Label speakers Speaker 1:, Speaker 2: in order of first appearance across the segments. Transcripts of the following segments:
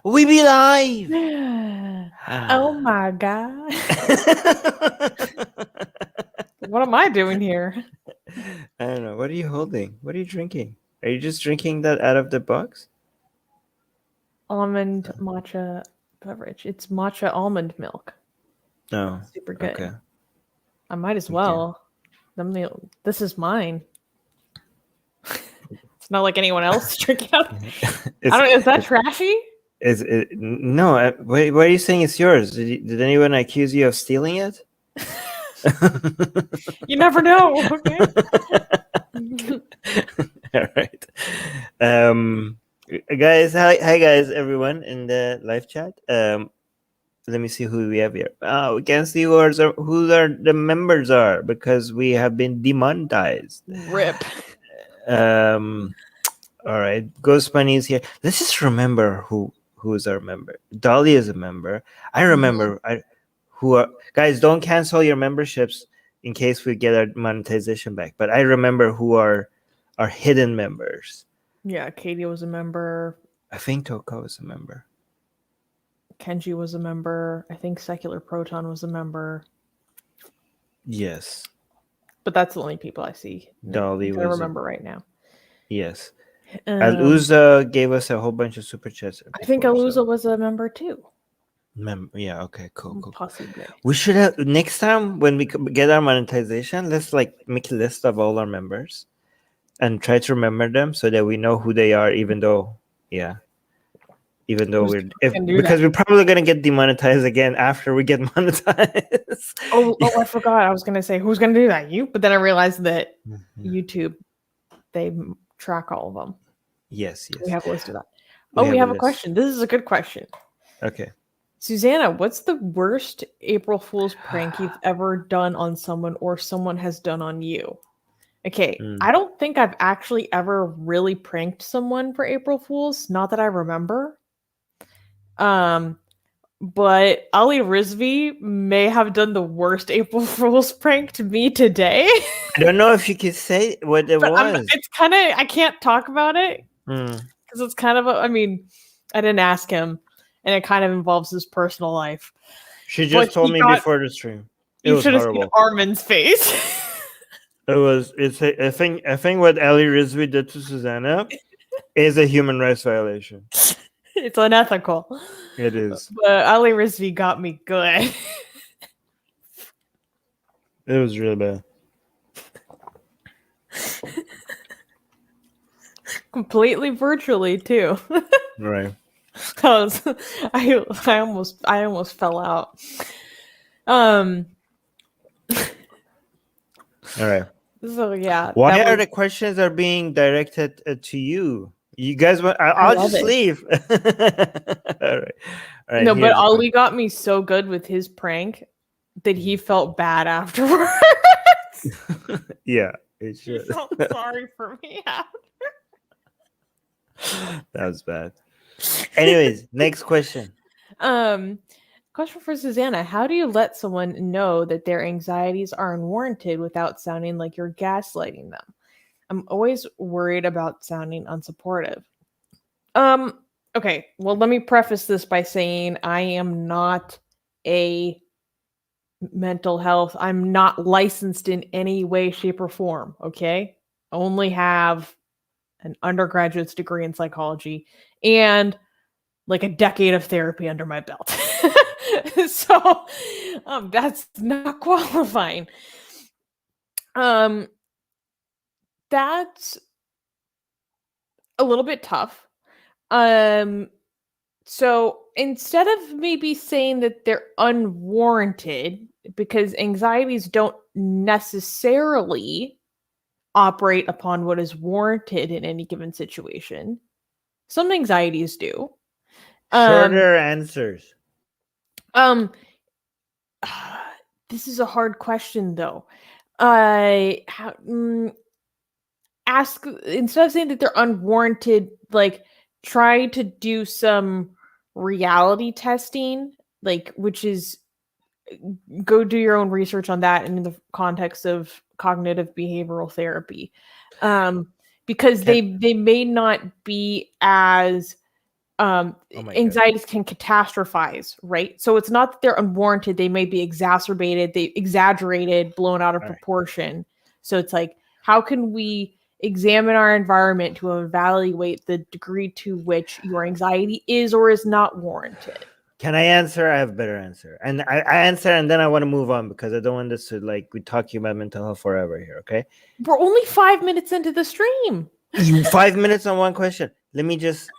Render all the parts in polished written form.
Speaker 1: We be live.
Speaker 2: Oh my god. What am I doing here?
Speaker 1: I don't know. What are you holding? What are you drinking? Are you just drinking that out of the box?
Speaker 2: Almond matcha beverage. It's matcha almond milk.
Speaker 1: No.
Speaker 2: Super good.
Speaker 1: Okay.
Speaker 2: I might as
Speaker 1: Thank you.
Speaker 2: well. This is mine. It's not like anyone else drinking out. I don't know. Is that trashy?
Speaker 1: Is it? No. What are you saying? It's yours. Did anyone accuse you of stealing it?
Speaker 2: You never know. Okay.
Speaker 1: All right. Guys, hi guys, everyone in the live chat. Let me see who we have here. We can't see who the members are because we have been demonetized.
Speaker 2: Rip.
Speaker 1: All right, Ghost Bunny is here. Let's just remember who's our member. Dolly is a member. I remember. Guys, don't cancel your memberships in case we get our monetization back. But I remember who are our hidden members.
Speaker 2: Yeah, Katie was a member.
Speaker 1: I think Toka was a member.
Speaker 2: Kenji was a member. I think Secular Proton was a member.
Speaker 1: Yes.
Speaker 2: But that's the only people I see.
Speaker 1: Dolly
Speaker 2: I remember right now.
Speaker 1: Yes. Aluza gave us a whole bunch of super chats.
Speaker 2: I think Aluza was a member too.
Speaker 1: Yeah. Okay. Cool.
Speaker 2: Possibly.
Speaker 1: We should have next time when we get our monetization. Let's make a list of all our members, and try to remember them so that we know who they are. Even though because we're probably gonna get demonetized again after we get monetized.
Speaker 2: Oh, I forgot. I was gonna say who's gonna do that? You, but then I realized that YouTube, they track all of them.
Speaker 1: Yes.
Speaker 2: We have a list of that. We have a question. This is a good question.
Speaker 1: Okay.
Speaker 2: Susanna, what's the worst April Fool's prank you've ever done on someone or someone has done on you? Okay, I don't think I've actually ever really pranked someone for April Fool's. Not that I remember. But Ali Rizvi may have done the worst April Fool's prank to me today.
Speaker 1: I don't know if you could say what it was.
Speaker 2: It's kind of, I can't talk about it because it's kind of I didn't ask him, and it kind of involves his personal life.
Speaker 1: She just told me before the stream.
Speaker 2: You should have seen Armin's face.
Speaker 1: I think what Ali Rizvi did to Susanna is a human rights violation.
Speaker 2: It's unethical.
Speaker 1: It is.
Speaker 2: But Ali Rizvi got me good.
Speaker 1: It was really bad.
Speaker 2: Completely virtually too.
Speaker 1: Right.
Speaker 2: I almost fell out. All
Speaker 1: right.
Speaker 2: So yeah.
Speaker 1: Why are the questions are being directed to you? You guys want? I'll just leave. All right.
Speaker 2: No, but Ali got me so good with his prank that he felt bad afterwards.
Speaker 1: Yeah, it should.
Speaker 2: He felt sorry for me after.
Speaker 1: That was bad. Anyways, next question.
Speaker 2: Question for Susanna. How do you let someone know that their anxieties are unwarranted without sounding like you're gaslighting them? I'm always worried about sounding unsupportive. Okay, well, let me preface this by saying I am not a mental health. I'm not licensed in any way, shape, or form, okay? I only have an undergraduate's degree in psychology and like a decade of therapy under my belt. So that's not qualifying. That's a little bit tough. So instead of maybe saying that they're unwarranted, because anxieties don't necessarily operate upon what is warranted in any given situation. Some anxieties do.
Speaker 1: Shorter answers.
Speaker 2: This is a hard question though. Ask, instead of saying that they're unwarranted, like try to do some reality testing, like, which is go do your own research on that in the context of cognitive behavioral therapy. Because they may not be as
Speaker 1: Oh my God.
Speaker 2: anxieties can catastrophize, right? So it's not that they're unwarranted. They may be exacerbated, they exaggerated, blown out of
Speaker 1: All right.
Speaker 2: proportion. So it's like, how can we examine our environment to evaluate the degree to which your anxiety is or is not warranted?
Speaker 1: Can I answer? I have a better answer. And I answer, and then I want to move on because I don't want this to, like, we talking about mental health forever here, okay?
Speaker 2: We're only 5 minutes into the stream.
Speaker 1: 5 minutes on one question. Let me just,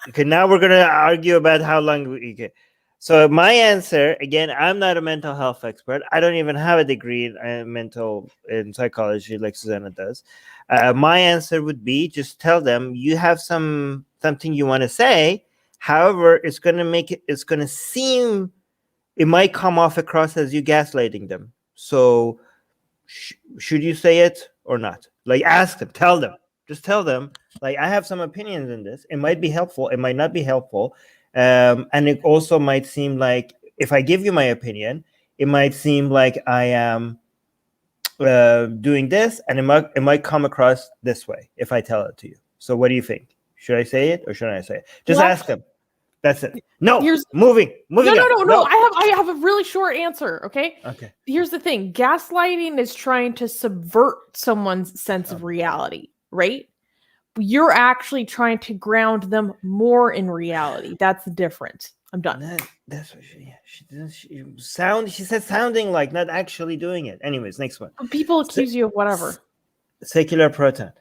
Speaker 1: okay, now we're going to argue about how long we can. So my answer, again, I'm not a mental health expert. I don't even have a degree in psychology like Susanna does. My answer would be just tell them you have something you want to say. However, it's going to seem, it might come off across as you gaslighting them. So should you say it or not? Like, ask them, just tell them, like, I have some opinions in this. It might be helpful. It might not be helpful. And it also might seem like if I give you my opinion, it might seem like I am doing this, and it might come across this way if I tell it to you. So what do you think? Should I say it or shouldn't I say it? Just ask them. That's it. No, moving
Speaker 2: No.
Speaker 1: on.
Speaker 2: I have a really short answer. Okay.
Speaker 1: Okay.
Speaker 2: Here's the thing: gaslighting is trying to subvert someone's sense of reality, right? You're actually trying to ground them more in reality. That's the difference. I'm done.
Speaker 1: That's what she said sounding like, not actually doing it. Anyways, next one.
Speaker 2: People accuse you of whatever.
Speaker 1: Secular proton.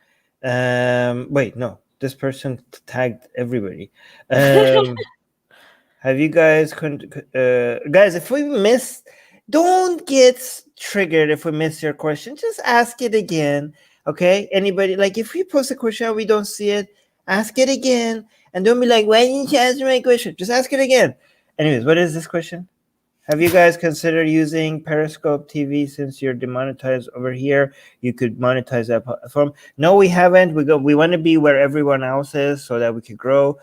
Speaker 1: Wait, no. This person tagged everybody. Have you guys guys, if we miss, don't get triggered if we miss your question. Just ask it again. Okay? Anybody, like, if we post a question and we don't see it, ask it again. And don't be like, why didn't you answer my question? Just ask it again. Anyways, what is this question? Have you guys considered using Periscope TV since you're demonetized over here? You could monetize that platform. No, we haven't. We want to be where everyone else is so that we could grow.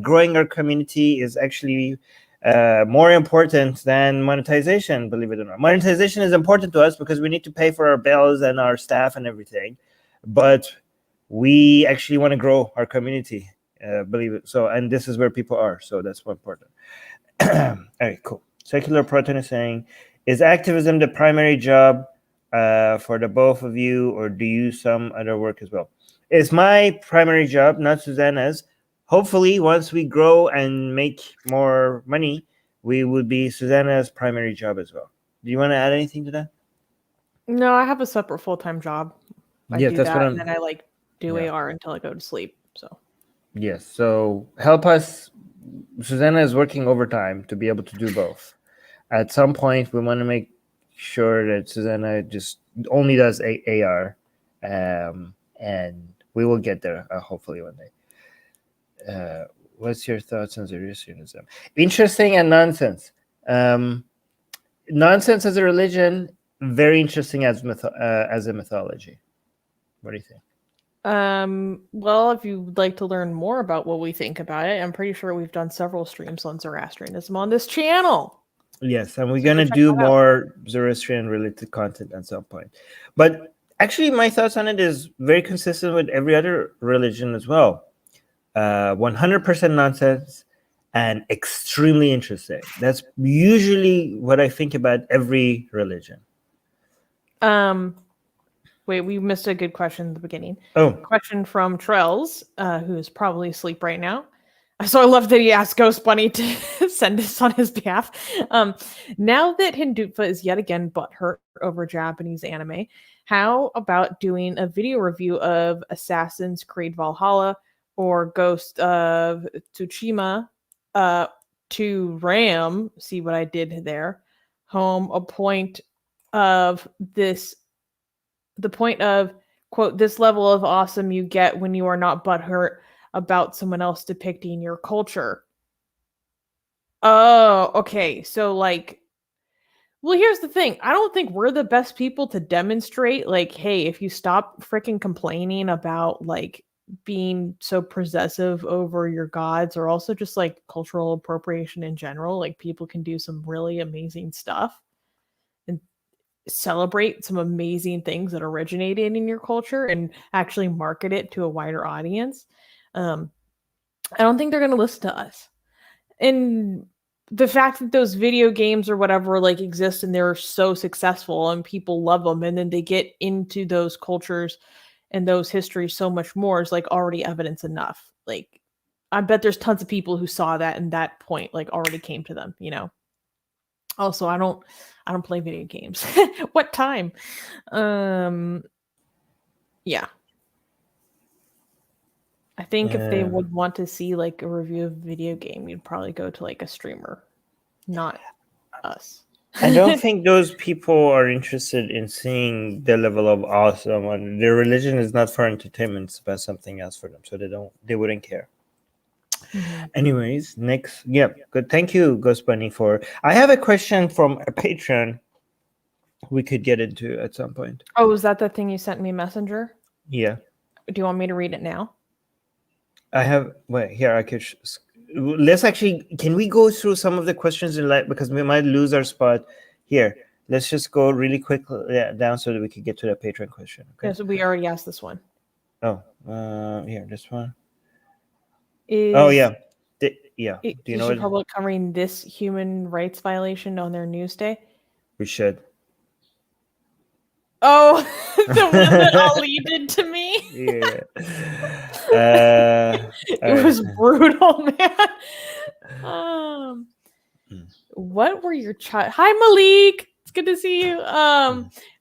Speaker 1: Growing our community is actually more important than monetization, believe it or not. Monetization is important to us because we need to pay for our bills and our staff and everything. But we actually want to grow our community, believe it. So, and this is where people are. So that's more important. All right, cool. Secular proton is saying, is activism the primary job for the both of you, or do you some other work as well? It's my primary job, not Susanna's. Hopefully, once we grow and make more money, we would be Susanna's primary job as well. Do you want to add anything to that?
Speaker 2: No, I have a separate full-time job. I do that, and then I do AR until I go to sleep. So
Speaker 1: yes, so help us. Susanna is working overtime to be able to do both. At some point, we want to make sure that Susanna just only does AR, and we will get there hopefully one day. What's your thoughts on Zoroastrianism? Interesting and nonsense. Nonsense as a religion, very interesting as a mythology. What do you think?
Speaker 2: Well, if you'd like to learn more about what we think about it, I'm pretty sure we've done several streams on Zoroastrianism on this channel.
Speaker 1: Yes, and we're going to do more Zoroastrian related content at some point. But actually, my thoughts on it is very consistent with every other religion as well. 100% nonsense and extremely interesting. That's usually what I think about every religion.
Speaker 2: Wait, we missed a good question at the beginning.
Speaker 1: Oh.
Speaker 2: Question from Trells, who is probably asleep right now. So I love that he asked Ghost Bunny to send this on his behalf. Now that Hindutva is yet again butthurt over Japanese anime, how about doing a video review of Assassin's Creed Valhalla or Ghost of Tsushima to RAM? See what I did there. Home a point of this. The point of, quote, this level of awesome you get when you are not butthurt about someone else depicting your culture. Oh, okay. So, like, well, here's the thing. I don't think we're the best people to demonstrate, like, hey, if you stop freaking complaining about, like, being so possessive over your gods, or also just, like, cultural appropriation in general, like, people can do some really amazing stuff and celebrate some amazing things that originated in your culture and actually market it to a wider audience. I don't think they're going to listen to us. And the fact that those video games or whatever like exist and they're so successful and people love them, and then they get into those cultures and those histories so much more is like already evidence enough. Like, I bet there's tons of people who saw that and that point like already came to them, you know. Also, I don't play video games. What time? Yeah. I think if they would want to see like a review of a video game, you'd probably go to like a streamer, not us.
Speaker 1: I don't think those people are interested in seeing the level of awesome, and their religion is not for entertainment, it's about something else for them, so they wouldn't care. Anyways, next, yeah, good. Thank you, Ghost Bunny. I have a question from a patron we could get into at some point.
Speaker 2: Oh, is that the thing you sent me Messenger?
Speaker 1: Yeah.
Speaker 2: Do you want me to read it now?
Speaker 1: I have. Wait, here I could. Let's actually. Can we go through some of the questions in light, because we might lose our spot here? Let's just go really quickly down so that we could get to the Patreon question. Okay.
Speaker 2: Yeah, so we already asked this one.
Speaker 1: Oh, here, this one.
Speaker 2: Is,
Speaker 1: oh yeah, yeah. Do you know
Speaker 2: Republic covering this human rights violation on their news day?
Speaker 1: We should.
Speaker 2: Oh, the one that Ali did to me.
Speaker 1: Yeah.
Speaker 2: It was brutal, man. What were your Hi, Malik. It's good to see you.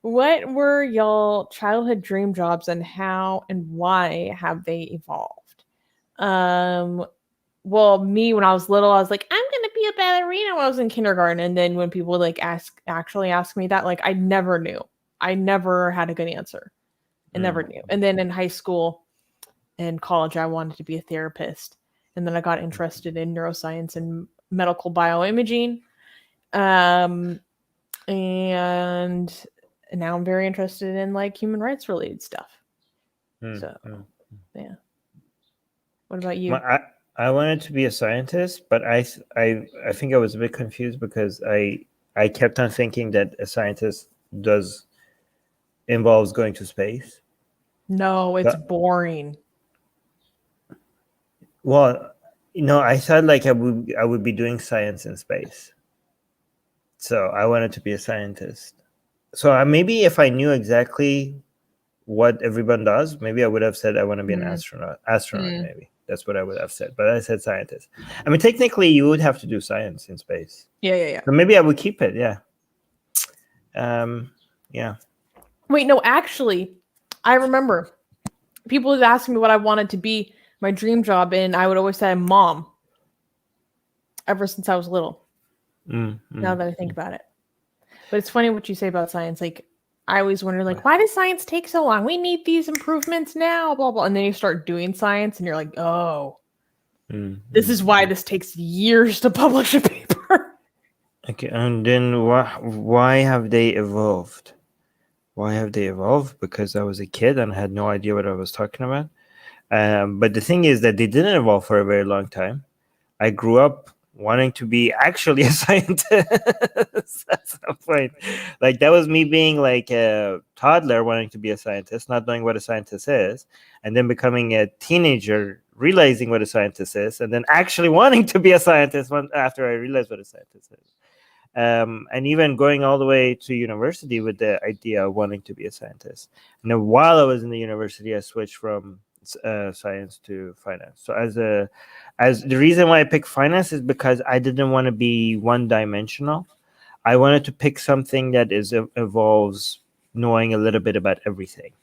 Speaker 2: What were y'all childhood dream jobs, and how and why have they evolved? Well, me, when I was little, I was like, I'm gonna be a ballerina when I was in kindergarten, and then when people like actually ask me that, like, I never knew. I never had a good answer. I never knew. And then in high school and college, I wanted to be a therapist. And then I got interested in neuroscience and medical bioimaging. And now I'm very interested in like human rights related stuff. So, yeah. What about you?
Speaker 1: I wanted to be a scientist, but I think I was a bit confused because I kept on thinking that a scientist involves going to space.
Speaker 2: No, it's boring.
Speaker 1: Well, I thought like I would be doing science in space. So I wanted to be a scientist. So maybe if I knew exactly what everyone does, maybe I would have said I want to be an astronaut. Maybe that's what I would have said. But I said scientist. I mean, technically, you would have to do science in space.
Speaker 2: Yeah.
Speaker 1: So maybe I would keep it. Yeah. Yeah.
Speaker 2: Wait, no, actually, I remember people would ask me what I wanted to be, my dream job, and I would always say mom. Ever since I was little. Now that I think about it. But it's funny what you say about science. Like, I always wonder, like, why does science take so long? We need these improvements now, blah, blah. And then you start doing science and you're like, oh, this is why this takes years to publish a paper.
Speaker 1: Okay, and then why have they evolved? Why have they evolved? Because I was a kid and I had no idea what I was talking about. But the thing is that they didn't evolve for a very long time. I grew up wanting to be actually a scientist at some point. Like, that was me being like a toddler wanting to be a scientist, not knowing what a scientist is, and then becoming a teenager, realizing what a scientist is, and then actually wanting to be a scientist after I realized what a scientist is. And even going all the way to university with the idea of wanting to be a scientist. And then while I was in the university, I switched from science to finance. So as the reason why I picked finance is because I didn't want to be one-dimensional. I wanted to pick something that involves knowing a little bit about everything.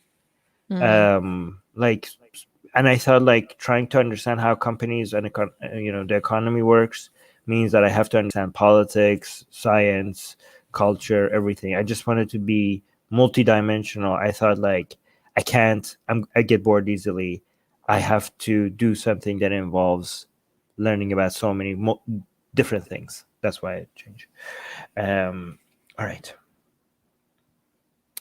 Speaker 1: And I thought like trying to understand how companies and the economy works means that I have to understand politics, science, culture, everything. I just wanted to be multidimensional. I thought like I get bored easily. I have to do something that involves learning about so many different things. That's why I changed. All right.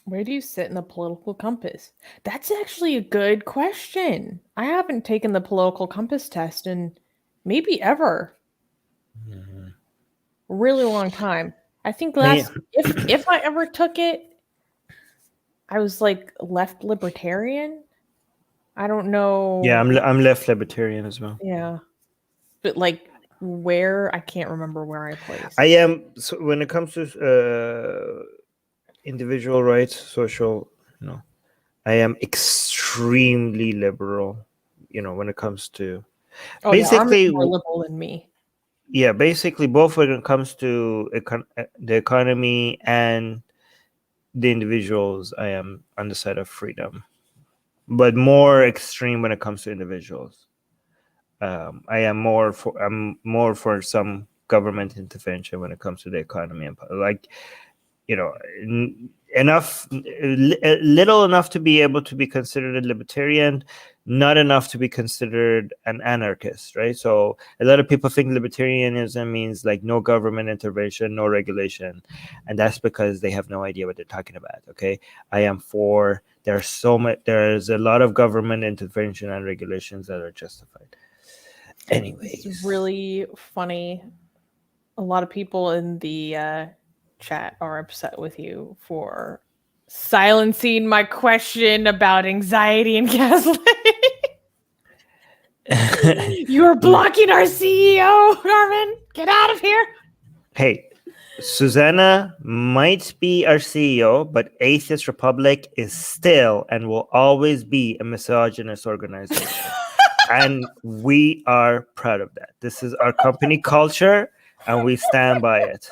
Speaker 2: Where do you sit in the political compass? That's actually a good question. I haven't taken the political compass test in maybe ever. Really long time. I think if I ever took it, I was like left libertarian. I don't know.
Speaker 1: Yeah, I'm left libertarian as well.
Speaker 2: Yeah, but like where I can't remember where I placed.
Speaker 1: I am, so when it comes to individual rights, social, I am extremely liberal, when it comes to
Speaker 2: Oh yeah, Armin's
Speaker 1: basically,
Speaker 2: more liberal than me.
Speaker 1: basically both when it comes to the economy and the individuals. I am on the side of freedom, but more extreme when it comes to individuals. I'm more for some government intervention when it comes to the economy, and like, little enough to be able to be considered a libertarian, not enough to be considered an anarchist, right? So a lot of people think libertarianism means like no government intervention, no regulation, and that's because they have no idea what they're talking about. Okay, I am for there's a lot of government intervention and regulations that are justified. Anyways,
Speaker 2: It's really funny. A lot of people in the chat are upset with you for silencing my question about anxiety and gaslighting. You are blocking our CEO, Armin. Get out of here.
Speaker 1: Hey, Susanna might be our CEO, but Atheist Republic is still and will always be a misogynist organization. And we are proud of that. This is our company culture, and we stand by it.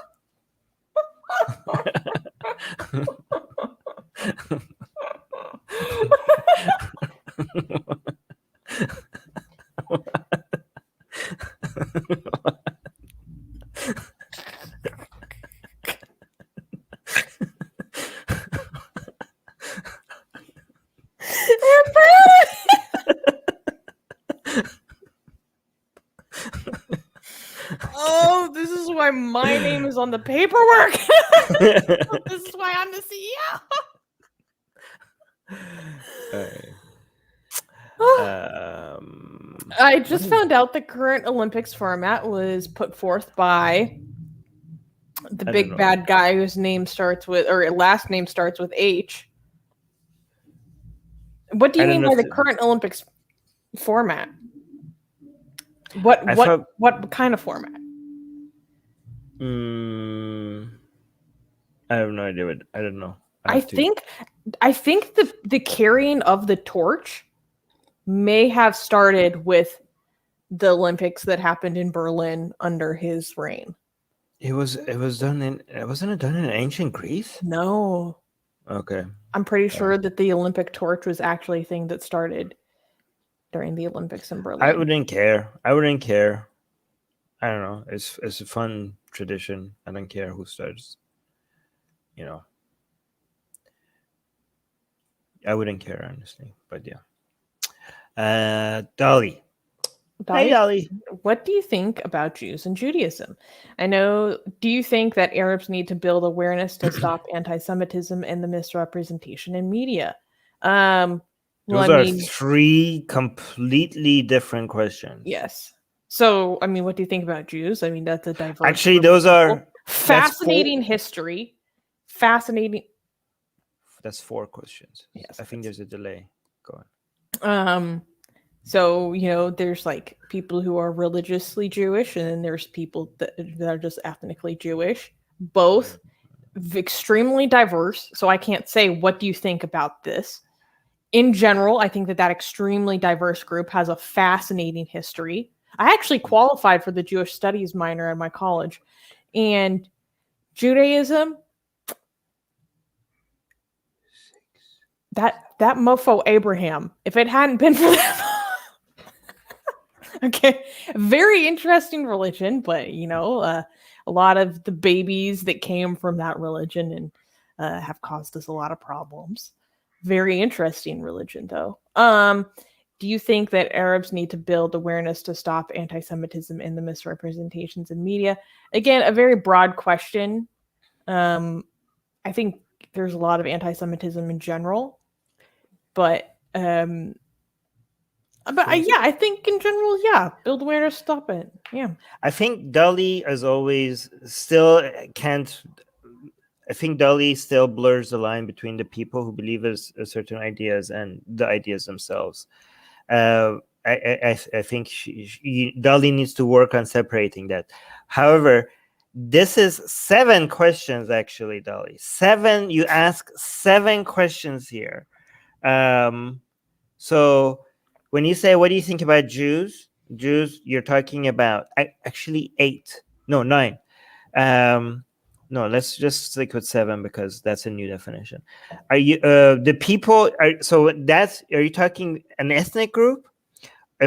Speaker 2: Oh, this is why my name is on the paperwork. This is why I'm the CEO. I just found out the current Olympics format was put forth by the big bad guy whose name starts with, or last name starts with H. What do you mean by the current Olympics format? What kind of format?
Speaker 1: I have no idea. I don't know.
Speaker 2: I think the carrying of the torch may have started with the Olympics that happened in Berlin under his reign.
Speaker 1: Wasn't it done in ancient Greece?
Speaker 2: No.
Speaker 1: Okay.
Speaker 2: I'm pretty sure that the Olympic torch was actually a thing that started during the Olympics in Berlin.
Speaker 1: I wouldn't care. I don't know. It's a fun tradition. I don't care who starts. I wouldn't care, honestly. But yeah. Dolly. Hey, Dolly.
Speaker 2: What do you think about Jews and Judaism? Do you think that Arabs need to build awareness to stop anti-Semitism and the misrepresentation in media?
Speaker 1: Those are three completely different questions.
Speaker 2: Yes. So, what do you think about Jews? That's a diverse.
Speaker 1: Actually, those are
Speaker 2: fascinating history. Fascinating.
Speaker 1: That's 4 questions. Yes, I think there's a delay. Go
Speaker 2: on. So, there's like people who are religiously Jewish, and then there's people that are just ethnically Jewish. Both extremely diverse. So I can't say, what do you think about this? In general, I think that extremely diverse group has a fascinating history. I actually qualified for the Jewish Studies minor at my college. And Judaism, that mofo Abraham, if it hadn't been for that... Okay, very interesting religion, but a lot of the babies that came from that religion and have caused us a lot of problems. Very interesting religion, though. Do you think that Arabs need to build awareness to stop anti-Semitism and the misrepresentations in media? Again, a very broad question. I think there's a lot of anti-Semitism in general, but I think in general, build awareness, stop it. Yeah.
Speaker 1: I think Dolly, as always, still can't. I think Dolly still blurs the line between the people who believe certain ideas and the ideas themselves. I think Dolly needs to work on separating that. However, this is 7 questions actually, Dolly. 7. You ask 7 questions here. So when you say, what do you think about Jews? Jews, you're talking about actually 8. No, 9. No, let's just stick with 7 because that's a new definition. Are you the people? So that's, are you talking an ethnic group,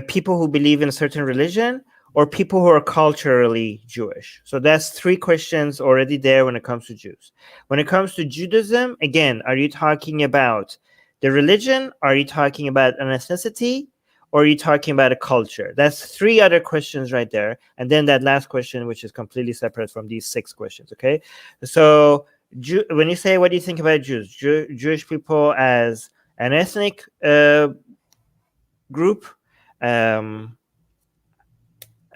Speaker 1: people who believe in a certain religion, or people who are culturally Jewish? So that's 3 questions already there when it comes to Jews. When it comes to Judaism, again, are you talking about the religion? Are you talking about an ethnicity? Or are you talking about a culture? That's 3 other questions right there. And then that last question, which is completely separate from these 6 questions. Okay. So when you say, what do you think about Jews? Jewish people as an ethnic group, I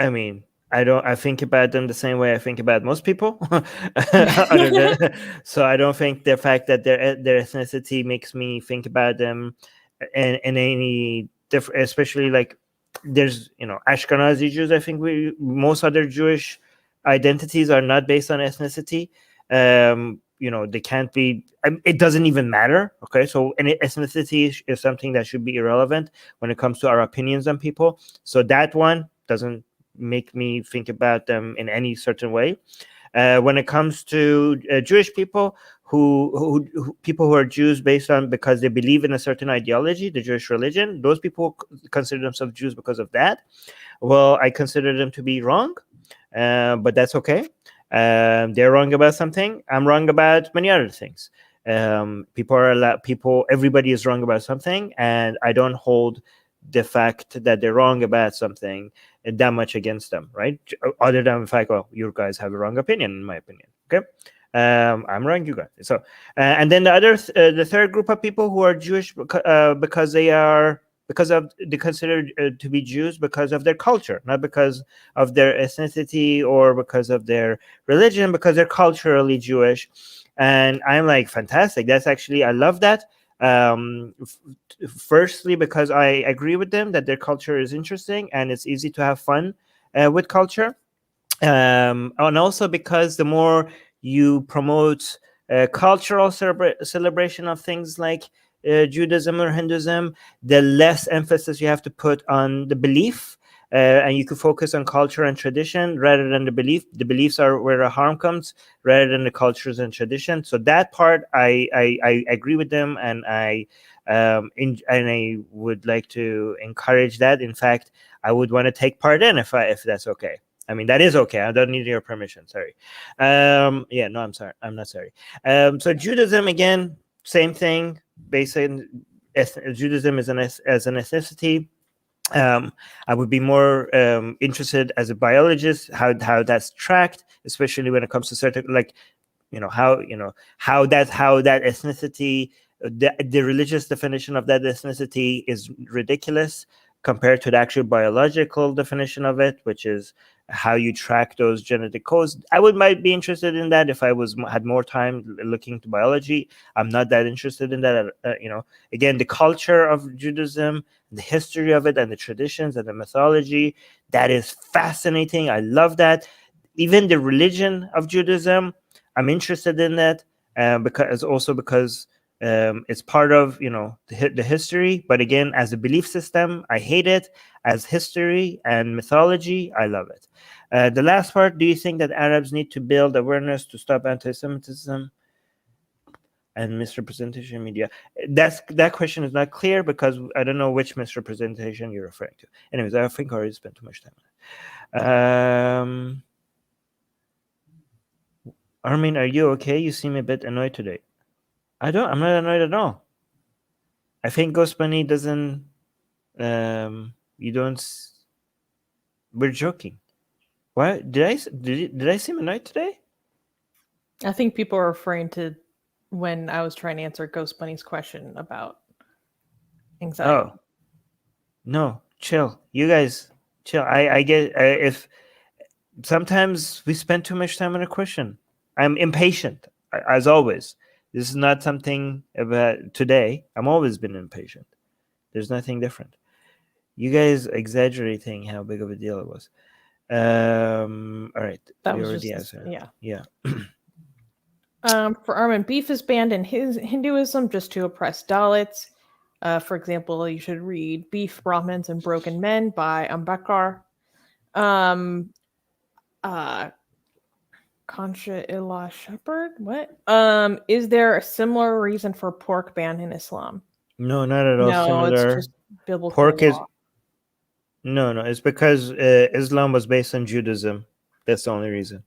Speaker 1: mean, I think about them the same way I think about most people. Other than, so I don't think the fact that their ethnicity makes me think about them in any different, especially like there's, Ashkenazi Jews. I think most other Jewish identities are not based on ethnicity. They can't be. It doesn't even matter. Okay, so any ethnicity is something that should be irrelevant when it comes to our opinions on people. So that one doesn't make me think about them in any certain way. When it comes to Jewish people, who people who are Jews based on because they believe in a certain ideology, the Jewish religion, those people consider themselves Jews because of that. Well, I consider them to be wrong, but that's okay. They're wrong about something. I'm wrong about many other things. Everybody is wrong about something, and I don't hold the fact that they're wrong about something that much against them, right? Other than the fact, well, you guys have a wrong opinion, in my opinion. Okay. I'm wrong, you guys. So, and then the third group of people who are Jewish because they considered to be Jews because of their culture, not because of their ethnicity or because of their religion, because they're culturally Jewish. And I'm like, fantastic. That's actually, I love that. Firstly, because I agree with them that their culture is interesting and it's easy to have fun with culture. And also because the more you promote cultural celebration of things like Judaism or Hinduism, the less emphasis you have to put on the belief. And you can focus on culture and tradition rather than the belief. The beliefs are where the harm comes, rather than the cultures and tradition. So that part, I agree with them, and I would like to encourage that. In fact, I would want to take part in if that's okay. I mean, that is okay. I don't need your permission. Sorry. Yeah, no, I'm sorry. I'm not sorry. So Judaism, again, same thing. Basically, Judaism is as a necessity. I would be more interested as a biologist how that's tracked, especially when it comes to certain, like, how that ethnicity, the religious definition of that ethnicity is ridiculous compared to the actual biological definition of it, which is how you track those genetic codes. Might be interested in that if I had more time looking to biology. I'm not that interested in that. Again, the culture of Judaism, the history of it, and the traditions and the mythology, that is fascinating. I love that. Even the religion of Judaism, I'm interested in that because it's part of the history. But again, as a belief system, I hate it. As history and mythology, I love it. The last part: do you think that Arabs need to build awareness to stop anti-Semitism and misrepresentation media? That question is not clear because I don't know which misrepresentation you're referring to. Anyways, I think I already spent too much time on it. Armin, are you okay? You seem a bit annoyed today. I'm not annoyed at all. I think Ghost Bunny doesn't. You don't. We're joking. What did I seem annoyed today?
Speaker 2: I think people are referring to when I was trying to answer Ghost Bunny's question about anxiety.
Speaker 1: Oh no, chill. You guys, chill. I get if sometimes we spend too much time on a question. I'm impatient, as always. This is not something about today. I'm always been impatient. There's nothing different. You guys exaggerating how big of a deal it was. All right,
Speaker 2: That
Speaker 1: we
Speaker 2: was
Speaker 1: already
Speaker 2: just
Speaker 1: answered.
Speaker 2: yeah.
Speaker 1: Yeah.
Speaker 2: For Armin, beef is banned in his Hinduism just to oppress Dalits. For example, you should read Beef, Brahmins, and Broken Men by Ambedkar. Um, uh, Concha Illa Shepherd? What? Is there a similar reason for pork ban in Islam?
Speaker 1: No, not at all
Speaker 2: No, it's
Speaker 1: similar.
Speaker 2: just biblical
Speaker 1: Pork is
Speaker 2: law.
Speaker 1: no, no. It's because Islam was based on Judaism. That's the only reason.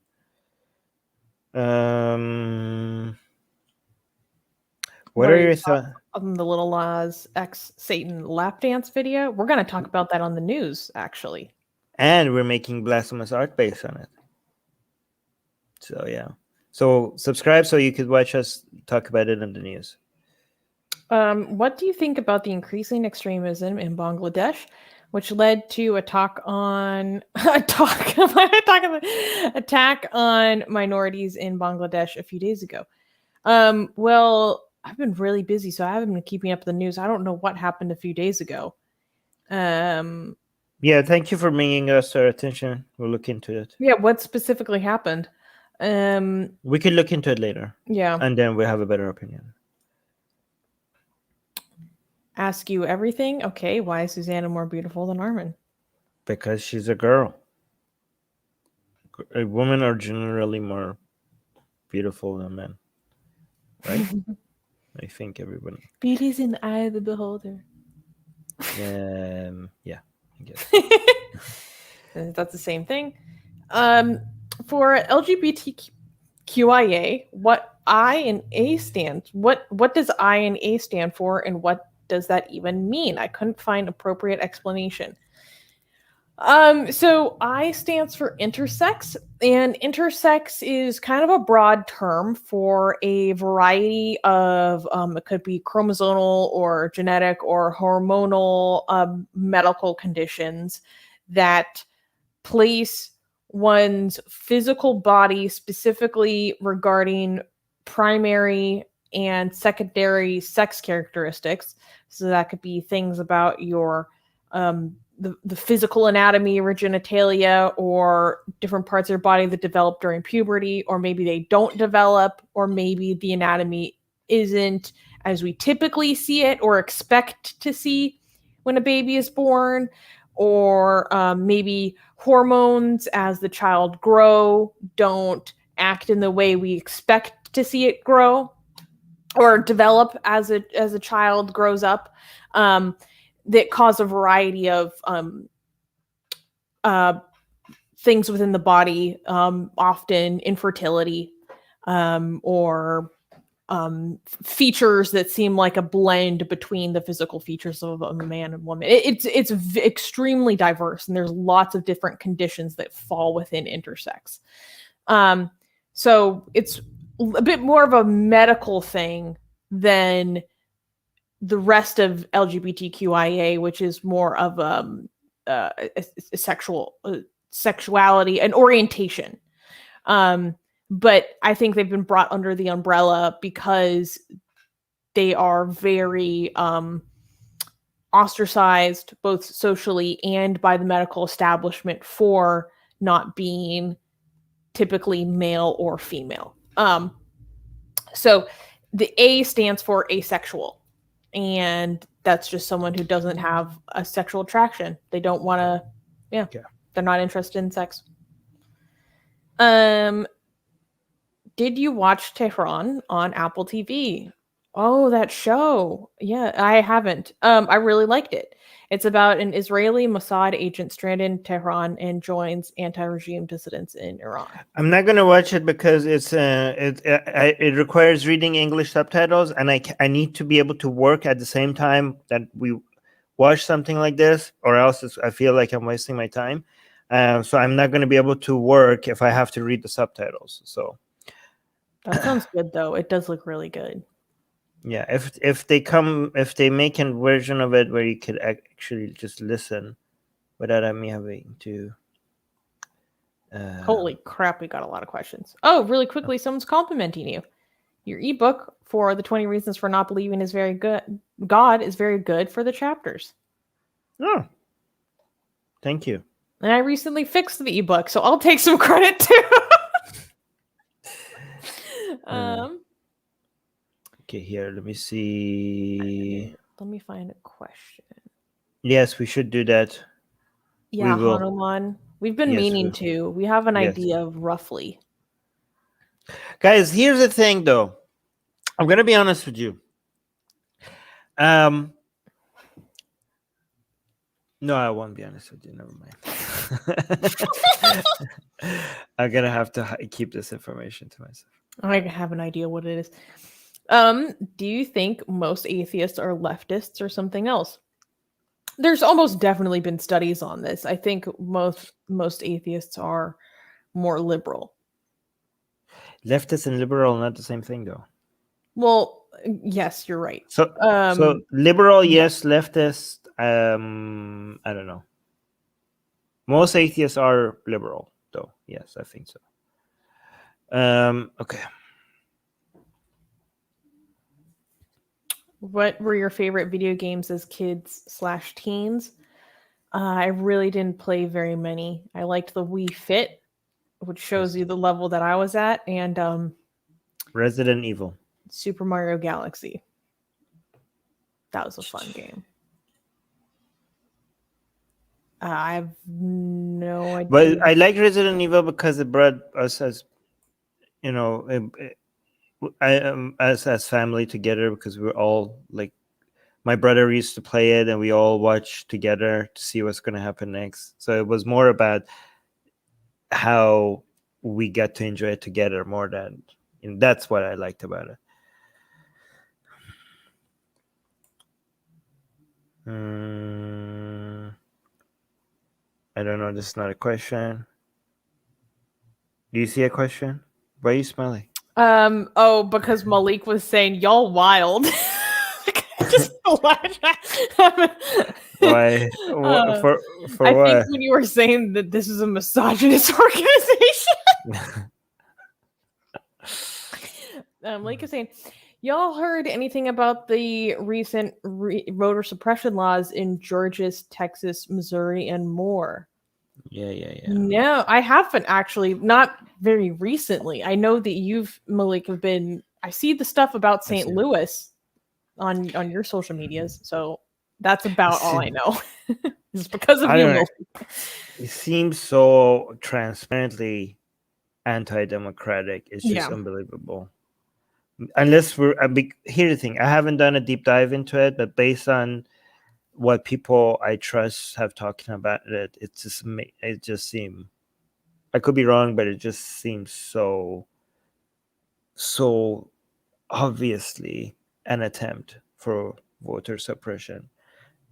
Speaker 1: What
Speaker 2: What
Speaker 1: are
Speaker 2: are your
Speaker 1: your
Speaker 2: thoughts
Speaker 1: thoughts?
Speaker 2: on the Little Nas ex Satan lap dance video? We're going to talk about that on the news, actually.
Speaker 1: And we're making blasphemous art based on it. So yeah. So subscribe so you could watch us talk about it in the news.
Speaker 2: What do you think about the increasing extremism in Bangladesh, which led to attack on attack on minorities in Bangladesh a few days ago? Well, I've been really busy, so I haven't been keeping up with the news. I don't know what happened a few days ago.
Speaker 1: Yeah, thank you for bringing us our attention. We'll look into it.
Speaker 2: Yeah, what specifically happened?
Speaker 1: We could look into it later,
Speaker 2: Yeah.
Speaker 1: and then we have a better opinion.
Speaker 2: Ask you everything. Okay, why is Susanna more beautiful than Armin?
Speaker 1: Because she's a girl. Women are generally more beautiful than men, right? I think everybody.
Speaker 2: Beauty's in the eye of the beholder.
Speaker 1: Yeah, I guess.
Speaker 2: That's the same thing. For LGBTQIA, what I and A stands, what does I and A stand for, and what does that even mean? I couldn't find appropriate explanation. So I stands for intersex, and intersex is kind of a broad term for a variety of, it could be chromosomal or genetic or hormonal medical conditions that place one's physical body specifically regarding primary and secondary sex characteristics. So that could be things about your the physical anatomy or genitalia or different parts of your body that develop during puberty, or maybe they don't develop, or maybe the anatomy isn't as we typically see it or expect to see when a baby is born, or maybe hormones as the child grow don't act in the way we expect to see it grow or develop as a child grows up, that cause a variety of things within the body, often infertility, or features that seem like a blend between the physical features of a man and woman. It's extremely diverse, and there's lots of different conditions that fall within intersex. So it's a bit more of a medical thing than the rest of LGBTQIA, which is more of a sexuality and orientation. But I think they've been brought under the umbrella because they are very ostracized, both socially and by the medical establishment, for not being typically male or female. So the A stands for asexual, and that's just someone who doesn't have a sexual attraction. They don't want to, they're not interested in sex. Did you watch Tehran on Apple TV? Oh, that show. Yeah, I haven't. I really liked it. It's about an Israeli Mossad agent stranded in Tehran and joins anti-regime dissidents in Iran.
Speaker 1: I'm not gonna watch it because it requires reading English subtitles, and I need to be able to work at the same time that we watch something like this, or else I feel like I'm wasting my time. So I'm not gonna be able to work if I have to read the subtitles. So
Speaker 2: that sounds good, though. It does look really good.
Speaker 1: Yeah, if they make a version of it where you could actually just listen without me having to.
Speaker 2: Holy crap, we got a lot of questions. Oh, really quickly, someone's complimenting you. Your ebook for the 20 Reasons for Not Believing is very good. God is very good for the chapters.
Speaker 1: Oh, Thank you.
Speaker 2: And I recently fixed the ebook, so I'll take some credit too.
Speaker 1: Okay, here. Let me see.
Speaker 2: Let me find a question.
Speaker 1: Yes, we should do that.
Speaker 2: Yeah,
Speaker 1: will.
Speaker 2: Hanuman. We've been
Speaker 1: Yes,
Speaker 2: meaning to. We have an
Speaker 1: Yes.
Speaker 2: idea of roughly.
Speaker 1: Guys, here's the thing, though. I'm gonna be honest with you. No, I won't be honest with you. Never mind. I'm gonna have to keep this information to myself.
Speaker 2: I have an idea what it is. Do you think most atheists are leftists or something else? There's almost definitely been studies on this. I think most atheists are more liberal.
Speaker 1: Leftist and liberal are not the same thing, though.
Speaker 2: Well, yes, you're right.
Speaker 1: So liberal, yes. Leftist, I don't know. Most atheists are liberal, though. Yes, I think so. Okay.
Speaker 2: What were your favorite video games as kids/teens? I really didn't play very many. I liked the Wii Fit, which shows you the level that I was at, and
Speaker 1: Resident Evil.
Speaker 2: Super Mario Galaxy. That was a fun game. I have no idea.
Speaker 1: But I like Resident Evil because it brought us as, as family together, because we were all like, my brother used to play it and we all watched together to see what's going to happen next. So it was more about how we got to enjoy it together more than, that's what I liked about it. I don't know. This is not a question. Do you see a question? Why are you smiling?
Speaker 2: Oh, because Malik was saying y'all wild. Just
Speaker 1: Why? For
Speaker 2: I
Speaker 1: what?
Speaker 2: think when you were saying that this is a misogynist organization. Malik is saying, y'all heard anything about the recent voter suppression laws in Georgia, Texas, Missouri, and more?
Speaker 1: Yeah.
Speaker 2: No, I haven't actually. Not very recently. I know that you've, Malik, have been. I see the stuff about St. Louis on your social medias, so that's about all I know. It's because of you, Malik.
Speaker 1: It seems so transparently anti-democratic. It's just unbelievable. Unless here's the thing: I haven't done a deep dive into it, but based on what people I trust have talking about it, it just seems. I could be wrong, but it just seems so obviously an attempt for voter suppression,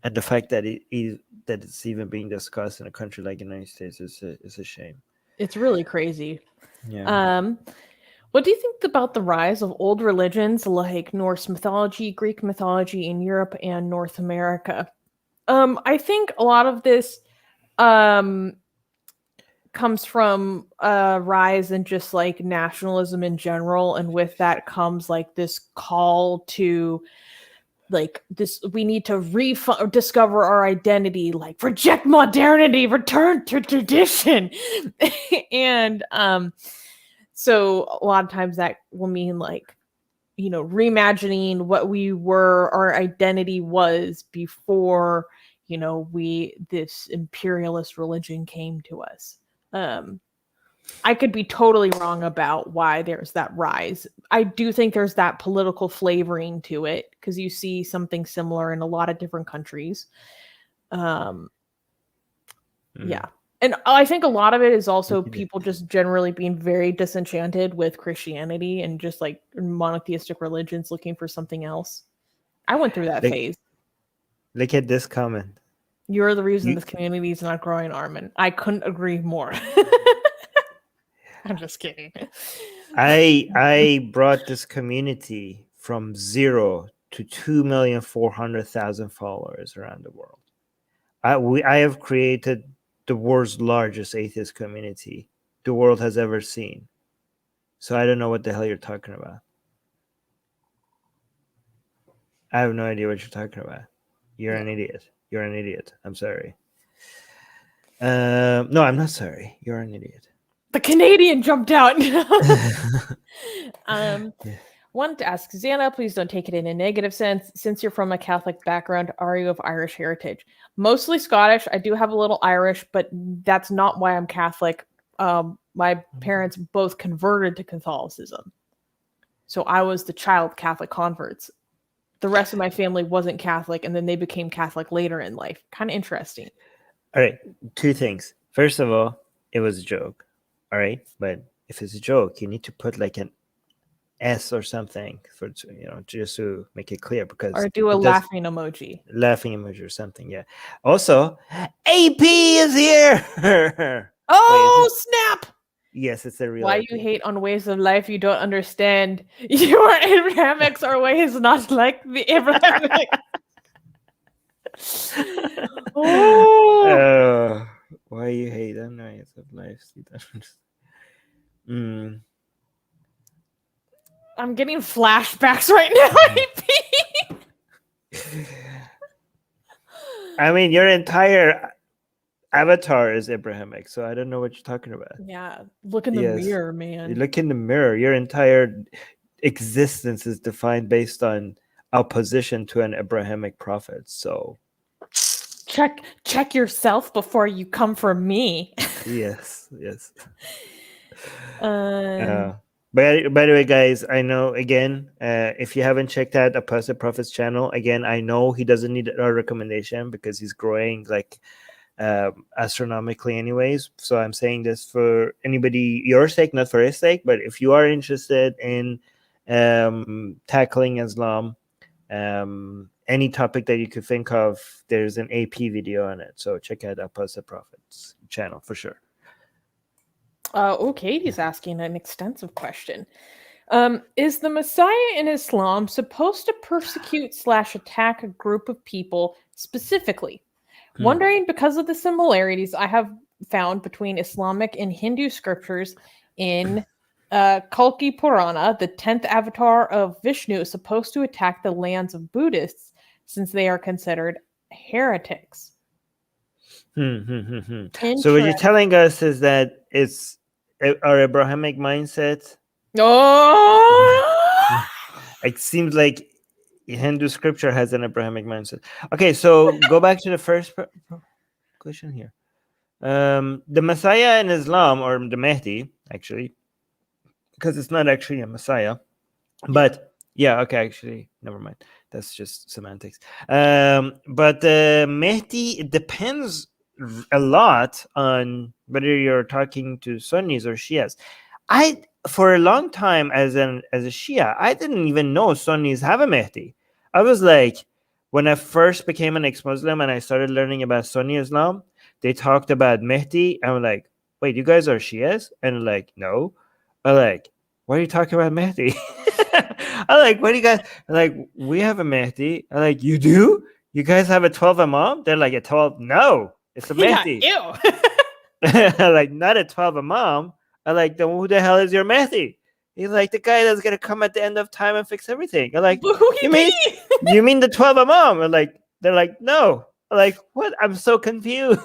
Speaker 1: and the fact that it's even being discussed in a country like the United States is a shame.
Speaker 2: It's really crazy.
Speaker 1: Yeah.
Speaker 2: What do you think about the rise of old religions like Norse mythology, Greek mythology in Europe and North America? I think a lot of this comes from a rise in just like nationalism in general, and with that comes like this call to like this, we need to discover our identity, like reject modernity, return to tradition. And so a lot of times that will mean like, reimagining what we were, our identity was before, this imperialist religion came to us. I could be totally wrong about why there's that rise. I do think there's that political flavoring to it because you see something similar in a lot of different countries. Yeah. And I think a lot of it is also people just generally being very disenchanted with Christianity and just like monotheistic religions looking for something else. I went through that phase.
Speaker 1: Look at this comment.
Speaker 2: You're the reason this community is not growing, Armin. I couldn't agree more. I'm just kidding.
Speaker 1: I brought this community from 0 to 2,400,000 followers around the world. I have created the world's largest atheist community the world has ever seen. So I don't know what the hell you're talking about. I have no idea what you're talking about. You're an idiot. You're an idiot. I'm sorry. No, I'm not sorry. You're an idiot.
Speaker 2: The Canadian jumped out.
Speaker 1: Yeah.
Speaker 2: Wanted to ask Susanna, please don't take it in a negative sense. Since you're from a Catholic background, are you of Irish heritage? Mostly Scottish. I do have a little Irish, but that's not why I'm Catholic. My parents both converted to Catholicism. So I was the child Catholic converts. The rest of my family wasn't Catholic, and then they became Catholic later in life. Kind of interesting.
Speaker 1: All right, two things. First of all, it was a joke. All right, but if it's a joke, you need to put like an S or something for just to make it clear, because
Speaker 2: Or do a laughing emoji.
Speaker 1: Laughing emoji or something. Yeah. Also, AP is here.
Speaker 2: Oh,
Speaker 1: Wait,
Speaker 2: snap!
Speaker 1: yes, it's a real.
Speaker 2: Why
Speaker 1: AP.
Speaker 2: you hate on ways of life you don't understand? Your Abrahamics are ways not like the Abrahamic. Oh.
Speaker 1: Why you hate on ways of life you don't understand?
Speaker 2: I'm getting flashbacks right now.
Speaker 1: I mean, your entire avatar is Abrahamic, so I don't know what you're talking about.
Speaker 2: Yeah, look in the mirror, man.
Speaker 1: You look in the mirror. Your entire existence is defined based on opposition to an Abrahamic prophet. So
Speaker 2: check yourself before you come for me.
Speaker 1: yes. By the way, guys, I know, again, if you haven't checked out Apostle Prophet's channel, again, I know he doesn't need our recommendation because he's growing like astronomically anyways. So I'm saying this for anybody, your sake, not for his sake, but if you are interested in tackling Islam, any topic that you could think of, there's an AP video on it. So check out Apostle Prophet's channel for sure.
Speaker 2: Katie's asking an extensive question. Is the Messiah in Islam supposed to persecute / attack a group of people specifically? Wondering because of the similarities I have found between Islamic and Hindu scriptures in Kalki Purana, the 10th avatar of Vishnu is supposed to attack the lands of Buddhists since they are considered heretics.
Speaker 1: So what you're telling us is that it's our Abrahamic mindset.
Speaker 2: Oh,
Speaker 1: it seems like Hindu scripture has an Abrahamic mindset. Okay, so go back to the first question here. The Messiah in Islam, or the Mahdi, actually, because it's not actually a Messiah, but yeah, okay, actually, never mind. That's just semantics. But the Mahdi, it depends a lot on whether you're talking to Sunnis or Shias. For a long time as a Shia, I didn't even know Sunnis have a Mahdi. I was like, when I first became an ex-Muslim and I started learning about Sunni Islam, they talked about Mahdi. I'm like, wait, you guys are Shias? And I'm like, no. I'm like, what are you talking about Mahdi? I'm like, what do you guys? I'm like, we have a Mahdi. I'm like, you do? You guys have a 12 Imam? They're like, a 12? No, it's a Mahdi.
Speaker 2: Yeah,
Speaker 1: like, not a 12 Imam. I'm like, then who the hell is your Mahdi? He's like, the guy that's gonna come at the end of time and fix everything. I'm like, you mean the 12 Imam? I'm like, they're like, no. I'm like, what? I'm so confused.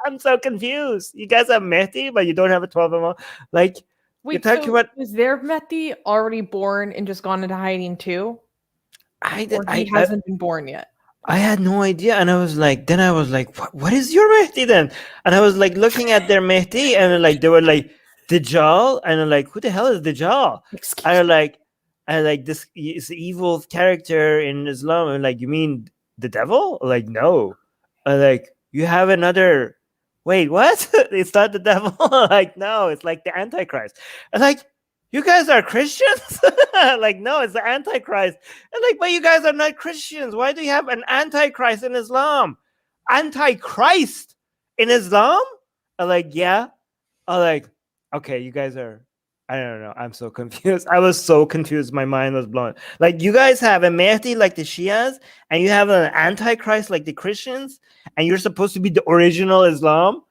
Speaker 1: I'm so confused. You guys have Mahdi, but you don't have a 12 Imam. Like,
Speaker 2: wait, you're talking about, is their Mahdi already born and just gone into hiding too? Or he hasn't been born yet?
Speaker 1: I had no idea, and I was like, what is your Mahdi then? And I was like looking at their Mahdi, and like they were like Dajjal, and I'm like, who the hell is Dajjal? And I like this is evil character in Islam. And like, you mean the devil? Like, no. I'm like, you have another. Wait, what? It's not the devil. Like, no, it's like the Antichrist. I'm like, you guys are Christians? Like, no, it's the Antichrist. And like, but you guys are not Christians. Why do you have an Antichrist in Islam? Antichrist in Islam? I'm like, yeah. I'm like, okay, you guys are, I don't know. I'm so confused. I was so confused. My mind was blown. Like, you guys have a Mahdi like the Shias, and you have an Antichrist like the Christians, and you're supposed to be the original Islam?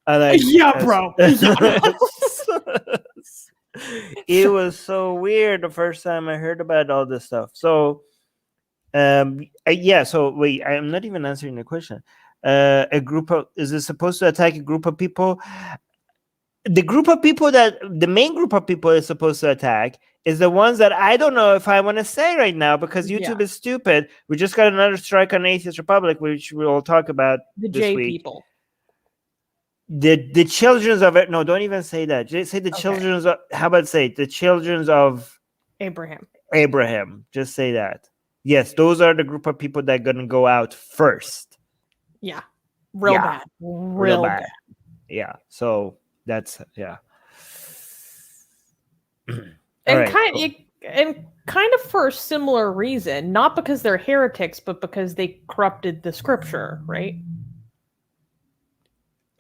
Speaker 1: Like,
Speaker 2: yeah, bro.
Speaker 1: It was so weird the first time I heard about all this stuff. So, yeah. So wait, I'm not even answering the question. a group of, is it supposed to attack a group of people? The group of people that the main group of people is supposed to attack is the ones that I don't know if I want to say right now because YouTube is stupid. We just got another strike on Atheist Republic, which we'll talk about
Speaker 2: The
Speaker 1: this
Speaker 2: J
Speaker 1: week.
Speaker 2: people.
Speaker 1: The children's of it. No, don't even say that. Just say the children's of, how about say the children's of
Speaker 2: Abraham.
Speaker 1: Just say that. Yes, those are the group of people that are gonna go out first.
Speaker 2: Yeah. Real bad. Real bad.
Speaker 1: Yeah. So that's yeah.
Speaker 2: And kind of for a similar reason, not because they're heretics, but because they corrupted the scripture, right?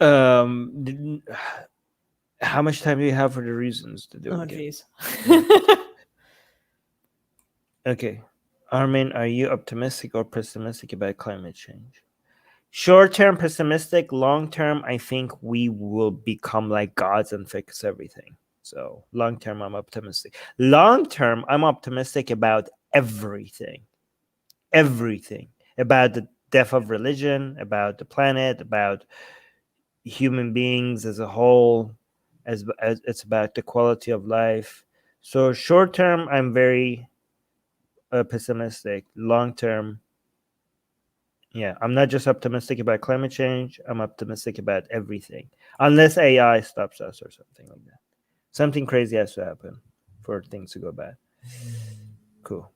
Speaker 1: How much time do you have for the reasons to do it?
Speaker 2: Oh, jeez.
Speaker 1: Okay. Armin, are you optimistic or pessimistic about climate change? Short-term pessimistic, long-term, I think we will become like gods and fix everything. So long-term, I'm optimistic. Long-term, I'm optimistic about everything. Everything. About the death of religion, about the planet, about human beings as a whole, as it's about the quality of life. So short-term, I'm very pessimistic. Long-term, yeah, I'm not just optimistic about climate change. I'm optimistic about everything, unless AI stops us or something like that. Something crazy has to happen for things to go bad. Cool.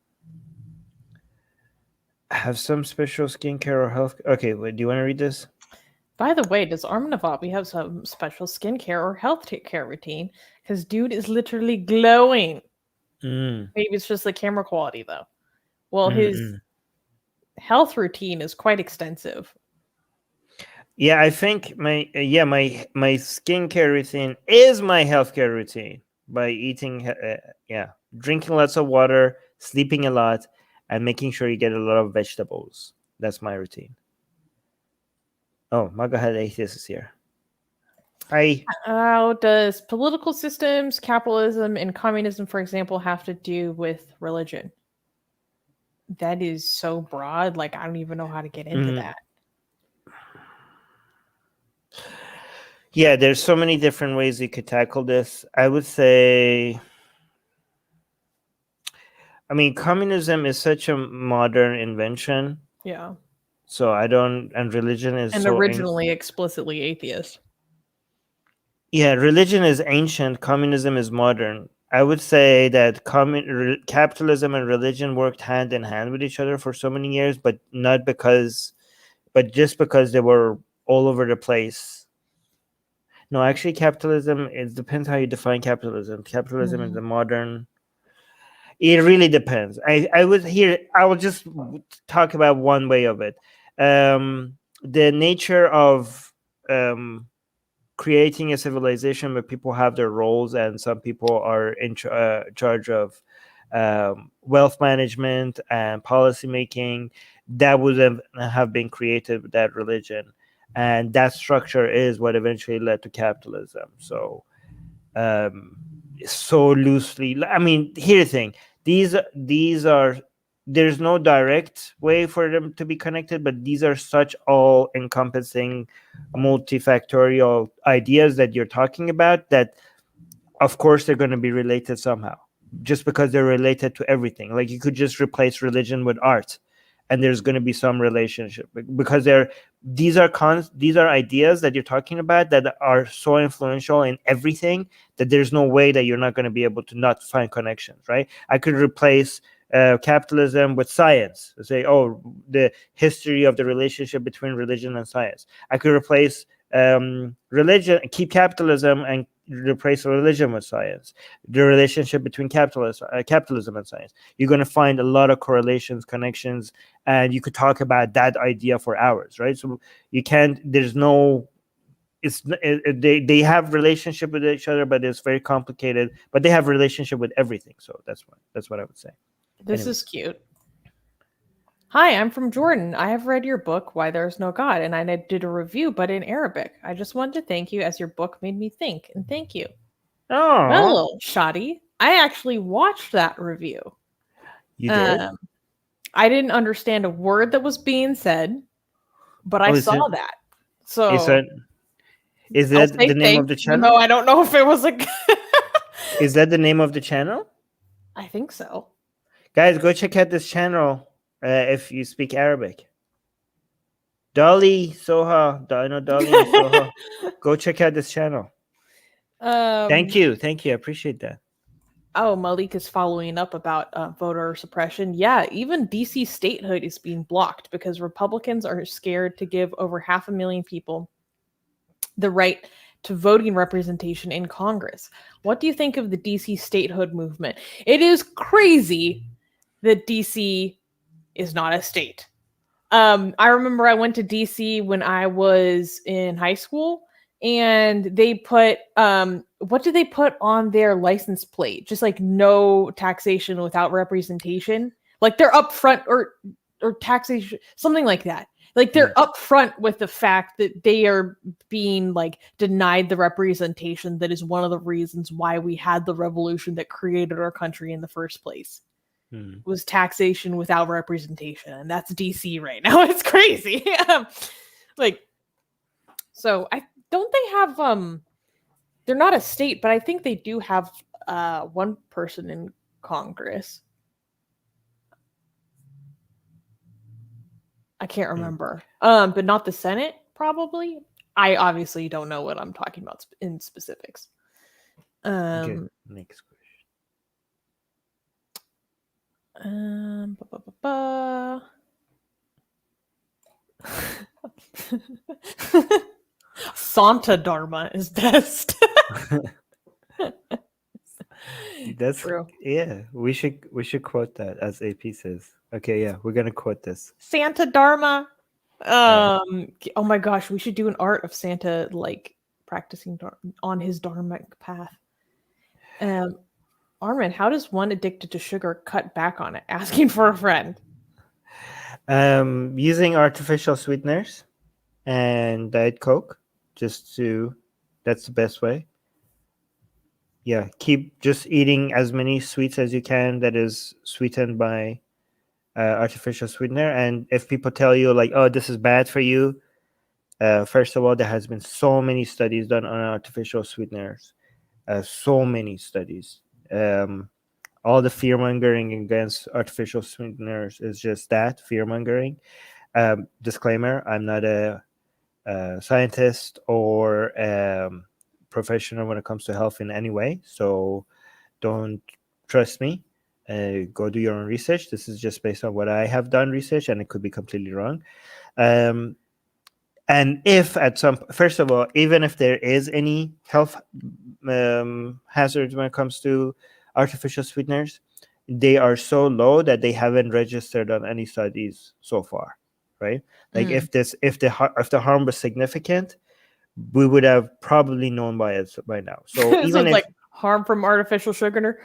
Speaker 1: Have some special skincare or health. Okay, wait, do you want to read this?
Speaker 2: By the way, does Armin Navabi have some special skincare or health care routine? Because dude is literally glowing. Maybe it's just the camera quality, though. Well, his health routine is quite extensive.
Speaker 1: Yeah, I think my skincare routine is my healthcare routine by eating, drinking lots of water, sleeping a lot, and making sure you get a lot of vegetables. That's my routine. Oh, Magahead Atheist is here. Hi.
Speaker 2: How does political systems, capitalism, and communism, for example, have to do with religion? That is so broad. Like, I don't even know how to get into that.
Speaker 1: Yeah, there's so many different ways you could tackle this. I would say, I mean, communism is such a modern invention.
Speaker 2: Yeah.
Speaker 1: So I don't, and religion is
Speaker 2: and originally explicitly atheist.
Speaker 1: Yeah, religion is ancient. Communism is modern. I would say that capitalism and religion worked hand in hand with each other for so many years, but just because they were all over the place. No, actually, capitalism, it depends how you define capitalism. Capitalism is the modern. It really depends. I will just talk about one way of it. The nature of creating a civilization where people have their roles and some people are in charge of wealth management and policy making, that would have been created with that religion, and that structure is what eventually led to capitalism. So so loosely, I mean, here's the thing, these are, there's no direct way for them to be connected, but these are such all encompassing multifactorial ideas that you're talking about that of course they're going to be related somehow, just because they're related to everything. Like you could just replace religion with art and there's going to be some relationship, because these are ideas that you're talking about that are so influential in everything that there's no way that you're not going to be able to not find connections, right? I could replace capitalism with science, say, oh, the history of the relationship between religion and science. I could replace religion, keep capitalism, and replace religion with science. The relationship between capitalism and science. You're going to find a lot of correlations, connections, and you could talk about that idea for hours, right? So you can't. There's no. They have relationship with each other, but it's very complicated. But they have relationship with everything. So that's what I would say.
Speaker 2: This is cute. Hi, I'm from Jordan. I have read your book, Why There's No God, and I did a review, but in Arabic. I just wanted to thank you as your book made me think, and thank you.
Speaker 1: Oh,
Speaker 2: well, Shadi, I actually watched that review.
Speaker 1: You did?
Speaker 2: I didn't understand a word that was being said. but I
Speaker 1: Oh, is it?
Speaker 2: saw that.
Speaker 1: Is
Speaker 2: So
Speaker 1: that is
Speaker 2: I'll
Speaker 1: that
Speaker 2: say
Speaker 1: the name of
Speaker 2: thanks,
Speaker 1: the
Speaker 2: even though
Speaker 1: channel?
Speaker 2: I don't know if it was a.
Speaker 1: Is that the name of the channel?
Speaker 2: I think so.
Speaker 1: Guys, go check out this channel if you speak Arabic. Dolly Soha, I know Dolly and Soha. Go check out this channel. Thank
Speaker 2: um.
Speaker 1: you, thank you. I appreciate that.
Speaker 2: Oh, Malik is following up about voter suppression. Yeah, even DC statehood is being blocked because Republicans are scared to give over 500,000 people the right to voting representation in Congress. What do you think of the DC statehood movement? It is crazy that DC is not a state. I remember I went to DC when I was in high school, and they put what did they put on their license plate? Just like no taxation without representation. Like they're upfront or taxation, something like that. Like they're upfront with the fact that they are being like denied the representation that is one of the reasons why we had the revolution that created our country in the first place. Was taxation without representation, and that's DC right now. It's crazy. Like, so I don't they have they're not a state, but I think they do have one person in Congress. I can't remember. But not the Senate, probably. I obviously don't know what I'm talking about in specifics.
Speaker 1: Okay, next question.
Speaker 2: Ba, ba, ba, ba. Santa Dharma is best.
Speaker 1: That's
Speaker 2: true.
Speaker 1: Yeah, we should quote that as AP says. Okay, yeah, we're gonna quote this.
Speaker 2: Santa Dharma. Oh my gosh, we should do an art of Santa like practicing on his dharmic path. Armin, how does one addicted to sugar cut back on it? Asking for a friend.
Speaker 1: Using artificial sweeteners and Diet Coke, that's the best way. Yeah, keep just eating as many sweets as you can that is sweetened by artificial sweetener. And if people tell you like, oh, this is bad for you, first of all, there has been so many studies done on artificial sweeteners, so many studies. All the fear mongering against artificial sweeteners is just that, fear mongering. Disclaimer: I'm not a scientist or professional when it comes to health in any way, so don't trust me. Go do your own research. This is just based on what I have done research, and it could be completely wrong. And if at some, first of all, even if there is any health hazards when it comes to artificial sweeteners, they are so low that they haven't registered on any studies so far, right? Like if the harm was significant, we would have probably known by it by now. So even
Speaker 2: if like harm from artificial sugar,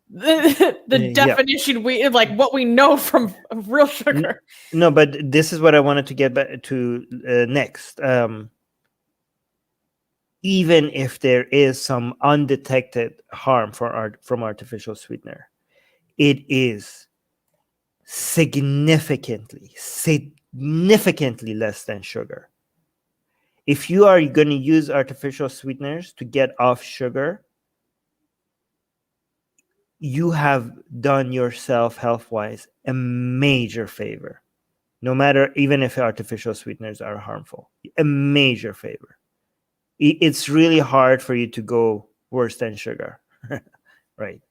Speaker 2: the definition we like what we know from real sugar.
Speaker 1: No, but this is what I wanted to get back to next. Even if there is some undetected harm from artificial sweetener, it is significantly less than sugar. If you are going to use artificial sweeteners to get off sugar, you have done yourself health-wise a major favor. No matter, even if artificial sweeteners are harmful, a major favor. It's really hard for you to go worse than sugar. Right.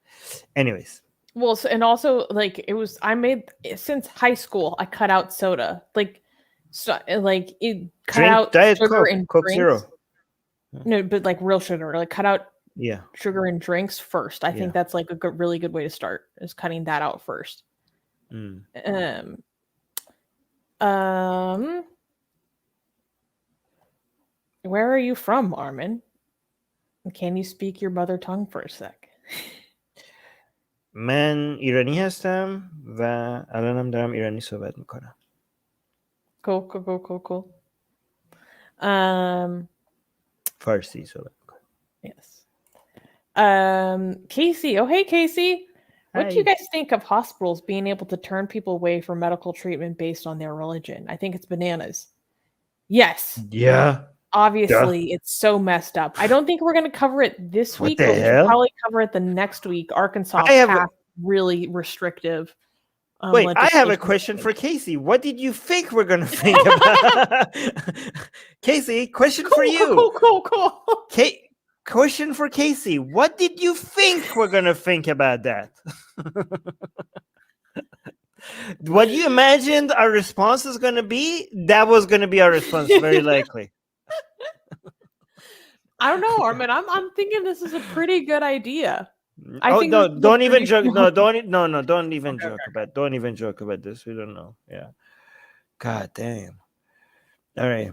Speaker 1: Anyways.
Speaker 2: Well, so, and also like I made since high school, I cut out soda. Like, so, like it cut out
Speaker 1: Diet
Speaker 2: sugar
Speaker 1: Coke,
Speaker 2: in
Speaker 1: Coke
Speaker 2: drinks.
Speaker 1: Zero.
Speaker 2: No, but like real sugar, like cut out sugar in drinks first. I think that's like a really good way to start, is cutting that out first. Where are you from, Armin? Can you speak your mother tongue for a sec?
Speaker 1: من ایرانی هستم و الانم دارم ایرانی صحبت میکنم.
Speaker 2: Cool.
Speaker 1: فارسی صحبت میکنم.
Speaker 2: Yes. Casey. Oh, hey, Casey. What do you guys think of hospitals being able to turn people away from medical treatment based on their religion? I think it's bananas. Yes.
Speaker 1: Yeah.
Speaker 2: Obviously, it's so messed up. I don't think we're going to cover it this
Speaker 1: What
Speaker 2: week,
Speaker 1: the
Speaker 2: but we should
Speaker 1: hell?
Speaker 2: probably cover it the next week. Arkansas
Speaker 1: I have
Speaker 2: passed really restrictive
Speaker 1: wait. I have a
Speaker 2: legislation.
Speaker 1: question for Casey. What did you think we're gonna think about? Casey, question for you.
Speaker 2: Cool.
Speaker 1: Question for Casey. What did you think we're gonna think about that? What you imagined our response is gonna be? That was gonna be our response, very likely.
Speaker 2: I don't know, Armin. I'm thinking this is a pretty good idea. I
Speaker 1: Oh
Speaker 2: think
Speaker 1: no!
Speaker 2: this is a
Speaker 1: Don't even
Speaker 2: pretty
Speaker 1: joke.
Speaker 2: cool-
Speaker 1: No, don't even
Speaker 2: Okay,
Speaker 1: joke about. Don't even joke about this. We don't know. Yeah. God damn. All right.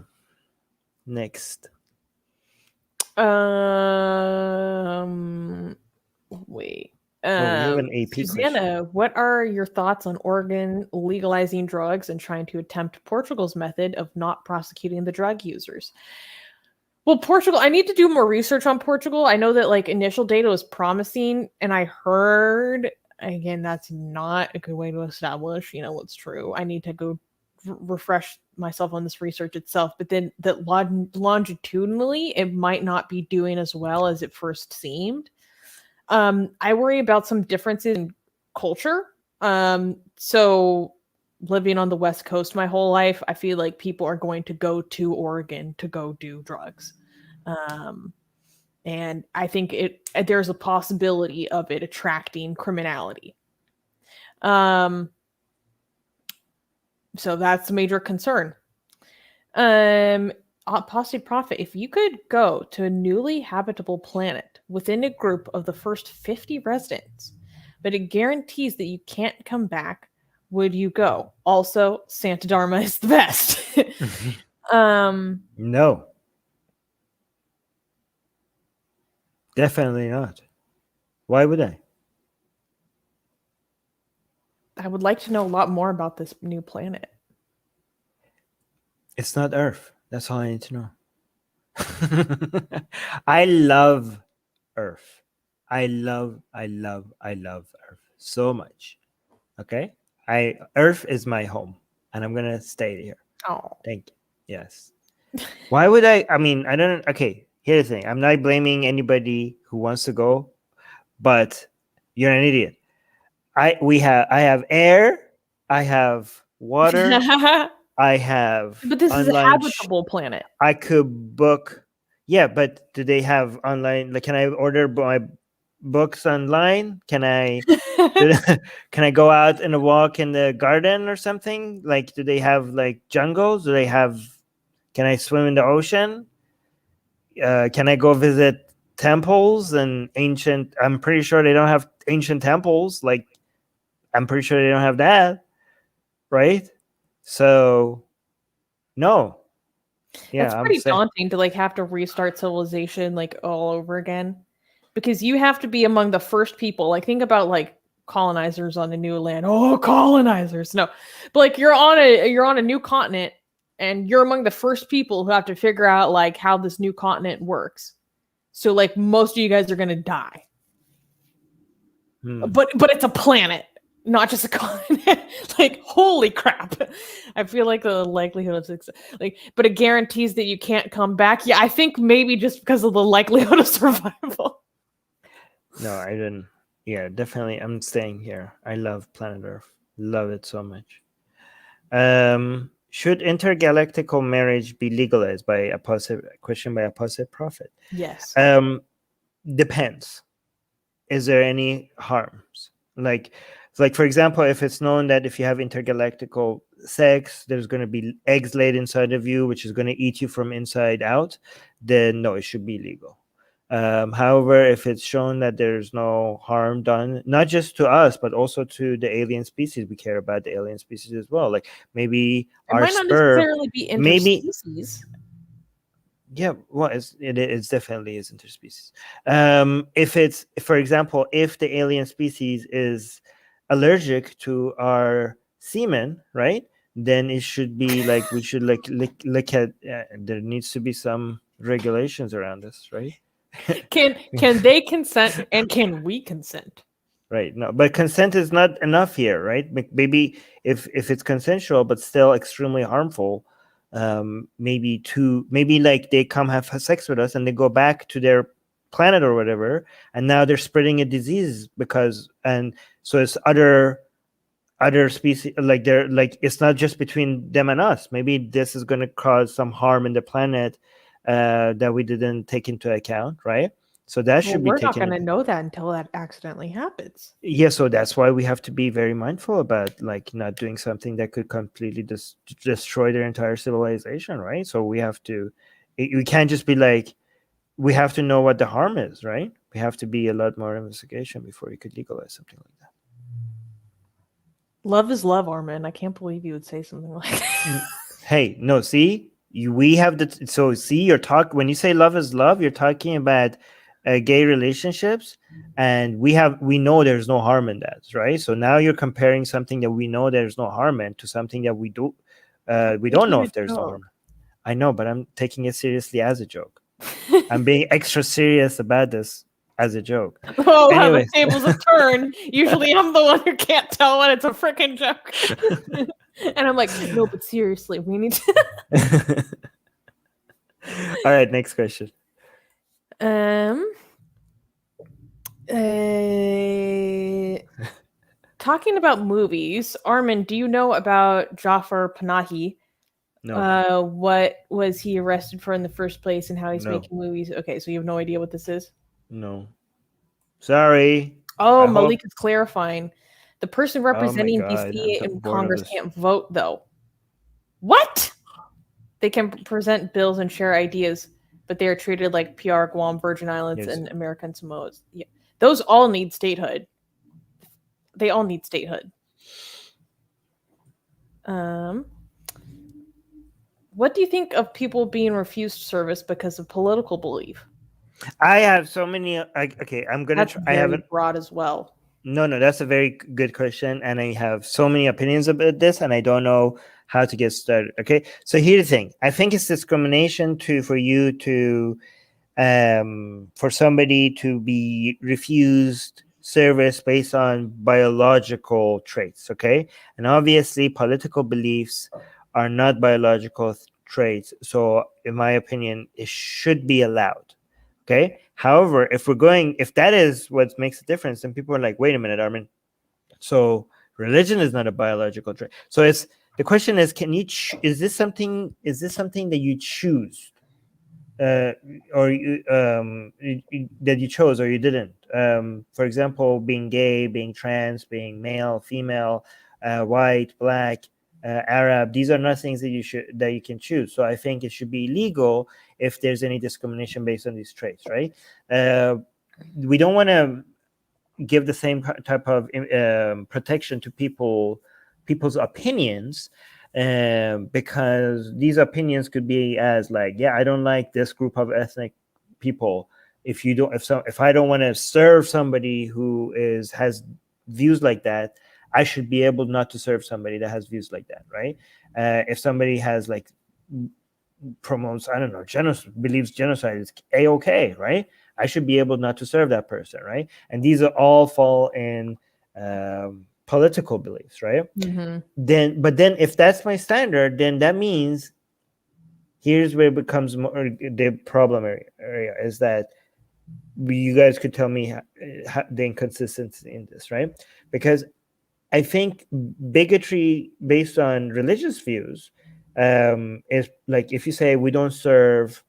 Speaker 1: Next.
Speaker 2: Wait.
Speaker 1: Oh, we have an AP
Speaker 2: Susanna,
Speaker 1: question.
Speaker 2: what are your thoughts on Oregon legalizing drugs and trying to attempt Portugal's method of not prosecuting the drug users? Well, Portugal, I need to do more research on Portugal. I know that like initial data was promising, and I heard again that's not a good way to establish, what's true. I need to go refresh myself on this research itself, but then that longitudinally it might not be doing as well as it first seemed. I worry about some differences in culture. So living on the West Coast my whole life, I feel like people are going to go to Oregon to go do drugs. And I think there's a possibility of it attracting criminality. So that's a major concern. Positive Profit, if you could go to a newly habitable planet within a group of the first 50 residents, but it guarantees that you can't come back, would you go? Also, Santa Dharma is the best.
Speaker 1: No. Definitely not. Why would I?
Speaker 2: I would like to know a lot more about this new planet.
Speaker 1: It's not Earth. That's all I need to know. I love Earth. I love Earth so much. Okay? Earth is my home and I'm gonna stay here.
Speaker 2: Oh.
Speaker 1: Thank you. Yes. Why would I mean, I don't okay, here's the thing. I'm not blaming anybody who wants to go, but you're an idiot. I have air, I have water, I have
Speaker 2: But this is a
Speaker 1: online
Speaker 2: habitable planet.
Speaker 1: I could book. Yeah, but do they have online? Like, can I order my books online? Can I can I go out and walk in the garden or something? Like, do they have like jungles? Do they have? Can I swim in the ocean? Can I go visit temples and ancient? I'm pretty sure they don't have ancient temples. Like, I'm pretty sure they don't have that, right? So, no. Yeah,
Speaker 2: That's
Speaker 1: I'm
Speaker 2: pretty
Speaker 1: saying.
Speaker 2: daunting to like have to restart civilization like all over again, because you have to be among the first people. Like think about like colonizers on a new land. Oh, colonizers! No, but like you're on a new continent, and you're among the first people who have to figure out like how this new continent works. So like most of you guys are gonna die, but it's a planet, not just a continent. Like holy crap! I feel like the likelihood of success, like, but it guarantees that you can't come back. Yeah, I think maybe just because of the likelihood of survival.
Speaker 1: No, I didn't. Yeah, definitely. I'm staying here. I love planet Earth. Love it so much. Should intergalactical marriage be legalized by Apostate Prophet?
Speaker 2: Yes.
Speaker 1: Depends. Is there any harms? Like for example, if it's known that if you have intergalactical sex, there's going to be eggs laid inside of you, which is going to eat you from inside out, then no, it should be legal. However, if it's shown that there's no harm done, not just to us, but also to the alien species, we care about the alien species as well. Like maybe
Speaker 2: It
Speaker 1: our
Speaker 2: might not
Speaker 1: spur,
Speaker 2: necessarily be
Speaker 1: maybe,
Speaker 2: interspecies.
Speaker 1: yeah, well, it's definitely is interspecies. If it's, for example, if the alien species is allergic to our semen, right? Then it should be like we should like look at. There needs to be some regulations around this, right?
Speaker 2: Can they consent and can we consent?
Speaker 1: Right. No, but consent is not enough here, right? Maybe if it's consensual but still extremely harmful, maybe like they come have sex with us and they go back to their planet or whatever, and now they're spreading a disease and so it's other species, like they're like, it's not just between them and us. Maybe this is going to cause some harm in the planet that we didn't take into account, right? So that
Speaker 2: Well,
Speaker 1: should be
Speaker 2: we're not
Speaker 1: taken
Speaker 2: going to
Speaker 1: into.
Speaker 2: know that until that accidentally happens.
Speaker 1: Yeah, so that's why we have to be very mindful about like not doing something that could completely destroy their entire civilization, right? So we have to, we can't just be like, we have to know what the harm is, right? We have to be a lot more investigation before you could legalize something like that.
Speaker 2: Love is love, Armin. I can't believe you would say something like that.
Speaker 1: Hey, no, see, we have the, so see, you're talk when you say love is love, you're talking about gay relationships, and we know there's no harm in that, right? So now you're comparing something that we know there's no harm in to something that we don't know
Speaker 2: Making
Speaker 1: if
Speaker 2: a
Speaker 1: there's no
Speaker 2: joke.
Speaker 1: harm. I know, but I'm taking it seriously as a joke. I'm being extra serious about this as a joke.
Speaker 2: Oh, how the
Speaker 1: Anyways.
Speaker 2: tables have turned. Usually I'm the one who can't tell when it's a freaking joke. And I'm like, no, but seriously, we need to.
Speaker 1: All right, next question.
Speaker 2: Talking about movies, Armin, do you know about Jafar Panahi?
Speaker 1: No.
Speaker 2: What was he arrested for in the first place and how he's
Speaker 1: No.
Speaker 2: making movies? Okay, so you have no idea what this is?
Speaker 1: No. Sorry.
Speaker 2: Oh,
Speaker 1: I hope.
Speaker 2: Malik is clarifying. The person
Speaker 1: Oh my
Speaker 2: representing
Speaker 1: god, I'm
Speaker 2: DC
Speaker 1: so
Speaker 2: in
Speaker 1: bored of
Speaker 2: Congress
Speaker 1: this.
Speaker 2: can't vote, though. What? They can present bills and share ideas, but they are treated like PR, Guam, Virgin Islands,
Speaker 1: Yes.
Speaker 2: and American Samoas. Yeah. Those all need statehood. They all need statehood. What do you think of people being refused service because of political belief?
Speaker 1: I have so many. Okay, I'm gonna.
Speaker 2: That's
Speaker 1: I
Speaker 2: very
Speaker 1: haven't.
Speaker 2: broad as well.
Speaker 1: No, that's a very good question, and I have so many opinions about this, and I don't know how to get started. Okay, so here's the thing. I think it's discrimination for you to, for somebody to be refused service based on biological traits. Okay, and obviously political beliefs are not biological traits. So, in my opinion, it should be allowed. Okay. However, if that is what makes a difference, then people are like, wait a minute, Armin. So religion is not a biological trait. So the question is, is this something that you choose, or that you chose or you didn't? For example, being gay, being trans, being male, female, white, black, Arab. These are not things that you can choose. So I think it should be illegal if there's any discrimination based on these traits, right? We don't want to give the same type of protection to people's opinions, because these opinions could be as like, yeah, I don't like this group of ethnic people. If I don't want to serve somebody who has views like that, I should be able not to serve somebody that has views like that, right? If somebody has like promotes, I don't know, believes genocide is a-okay, right? I should be able not to serve that person, right? And these are all fall in political beliefs, right?
Speaker 2: Mm-hmm.
Speaker 1: Then if that's my standard, then that means here's where it becomes more the problem area is that you guys could tell me the inconsistency in this, right? Because I think bigotry based on religious views is like, if you say we don't serve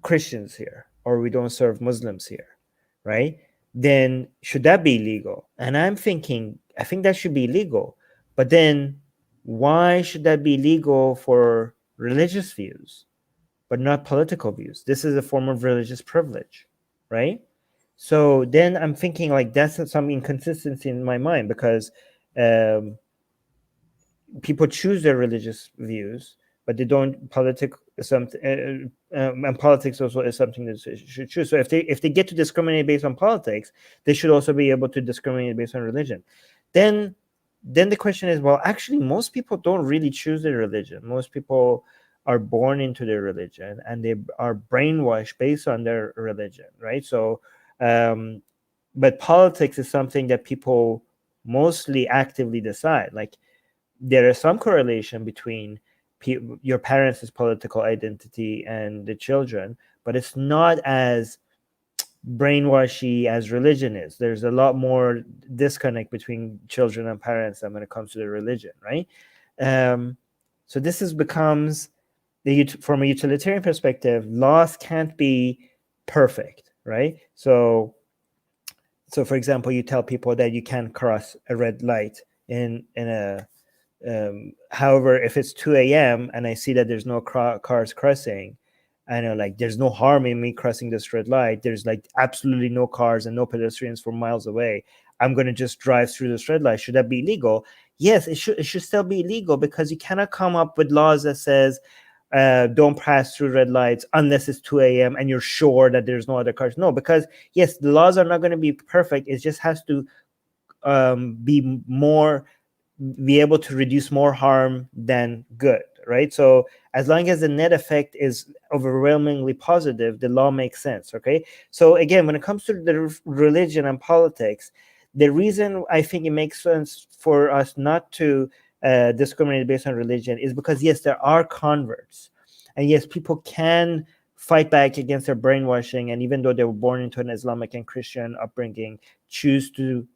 Speaker 1: Christians here or we don't serve Muslims here, right? Then should that be legal? And I think that should be legal. But then why should that be legal for religious views, but not political views? This is a form of religious privilege, right? So then I'm thinking like that's some inconsistency in my mind, because um, people choose their religious views, but they don't and politics also is something that should choose. So if they get to discriminate based on politics, they should also be able to discriminate based on religion. Then the question is, well, actually, most people don't really choose their religion. Most people are born into their religion and they are brainwashed based on their religion, right? So, but politics is something that people mostly actively decide. Like, there is some correlation between your parents' political identity and the children, but it's not as brainwashy as religion is. There's a lot more disconnect between children and parents than when it comes to the religion, right? So this becomes from a utilitarian perspective, laws can't be perfect, right? So for example, you tell people that you can't cross a red light in a however, if it's 2 a.m. and I see that there's no cars crossing, I know like there's no harm in me crossing this red light. There's like absolutely no cars and no pedestrians for miles away. I'm going to just drive through this red light. Should that be illegal? Yes, it should still be illegal, because you cannot come up with laws that says don't pass through red lights unless it's 2 a.m. and you're sure that there's no other cars. No, because yes, the laws are not going to be perfect. It just has to be able to reduce more harm than good, right? So as long as the net effect is overwhelmingly positive, the law makes sense, okay? So again, when it comes to the religion and politics, the reason I think it makes sense for us not to discriminate based on religion is because, yes, there are converts. And yes, people can fight back against their brainwashing, and even though they were born into an Islamic and Christian upbringing, choose to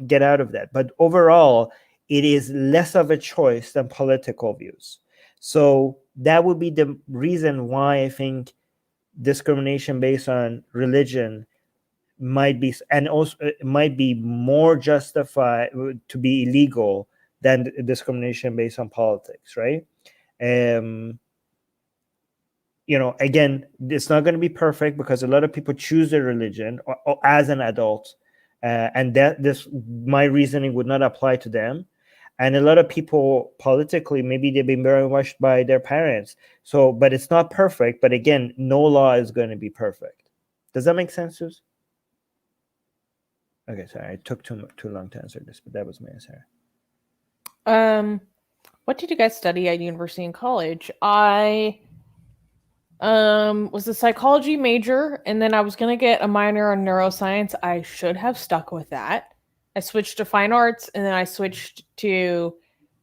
Speaker 1: get out of that. But overall, it is less of a choice than political views. So that would be the reason why I think discrimination based on religion might be, and also it might be more justified to be illegal than discrimination based on politics, right? Again, it's not going to be perfect because a lot of people choose their religion or as an adult, and that my reasoning would not apply to them. And a lot of people politically, maybe they've been brainwashed by their parents. So, but it's not perfect. But again, no law is going to be perfect. Does that make sense, Suze? Okay, sorry, I took too long to answer this, but that was my answer.
Speaker 2: What did you guys study at university and college? I was a psychology major, and then I was gonna get a minor in neuroscience. I should have stuck with that. I switched to fine arts, and then I switched to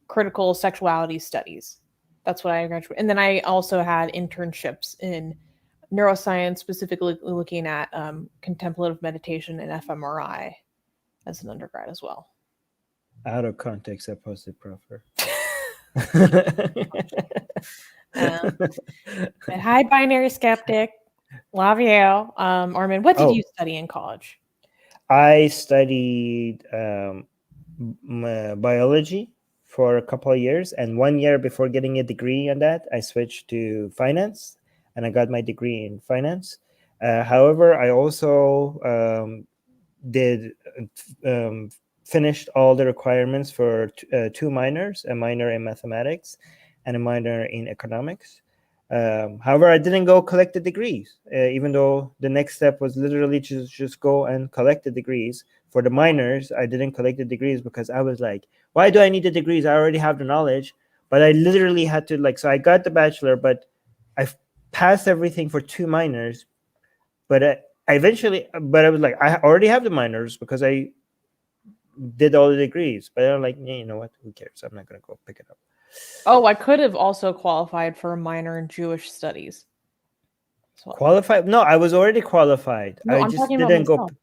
Speaker 2: critical sexuality studies. That's what I graduated. And then I also had internships in neuroscience, specifically looking at contemplative meditation and fMRI as an undergrad as well.
Speaker 1: Out of context, I posted proper.
Speaker 2: Hi, binary skeptic. Love you. Armin, what did you study in college?
Speaker 1: I studied biology for a couple of years, and 1 year before getting a degree on that, I switched to finance, and I got my degree in finance. However, I also finished all the requirements for 2 minors, a minor in mathematics and a minor in economics. However, I didn't go collect the degrees, even though the next step was literally to just go and collect the degrees. For the minors, I didn't collect the degrees because I was like, why do I need the degrees? I already have the knowledge. But I literally had to, so I got the bachelor, but I passed everything for 2 minors. But I was like, I already have the minors because I did all the degrees. But I'm like, yeah, you know what? Who cares? I'm not going to go pick it up.
Speaker 2: Oh, I could have also qualified for a minor in Jewish studies.
Speaker 1: Qualified? No, I was already qualified.
Speaker 2: No,
Speaker 1: I
Speaker 2: I'm
Speaker 1: just
Speaker 2: talking
Speaker 1: didn't
Speaker 2: about
Speaker 1: go.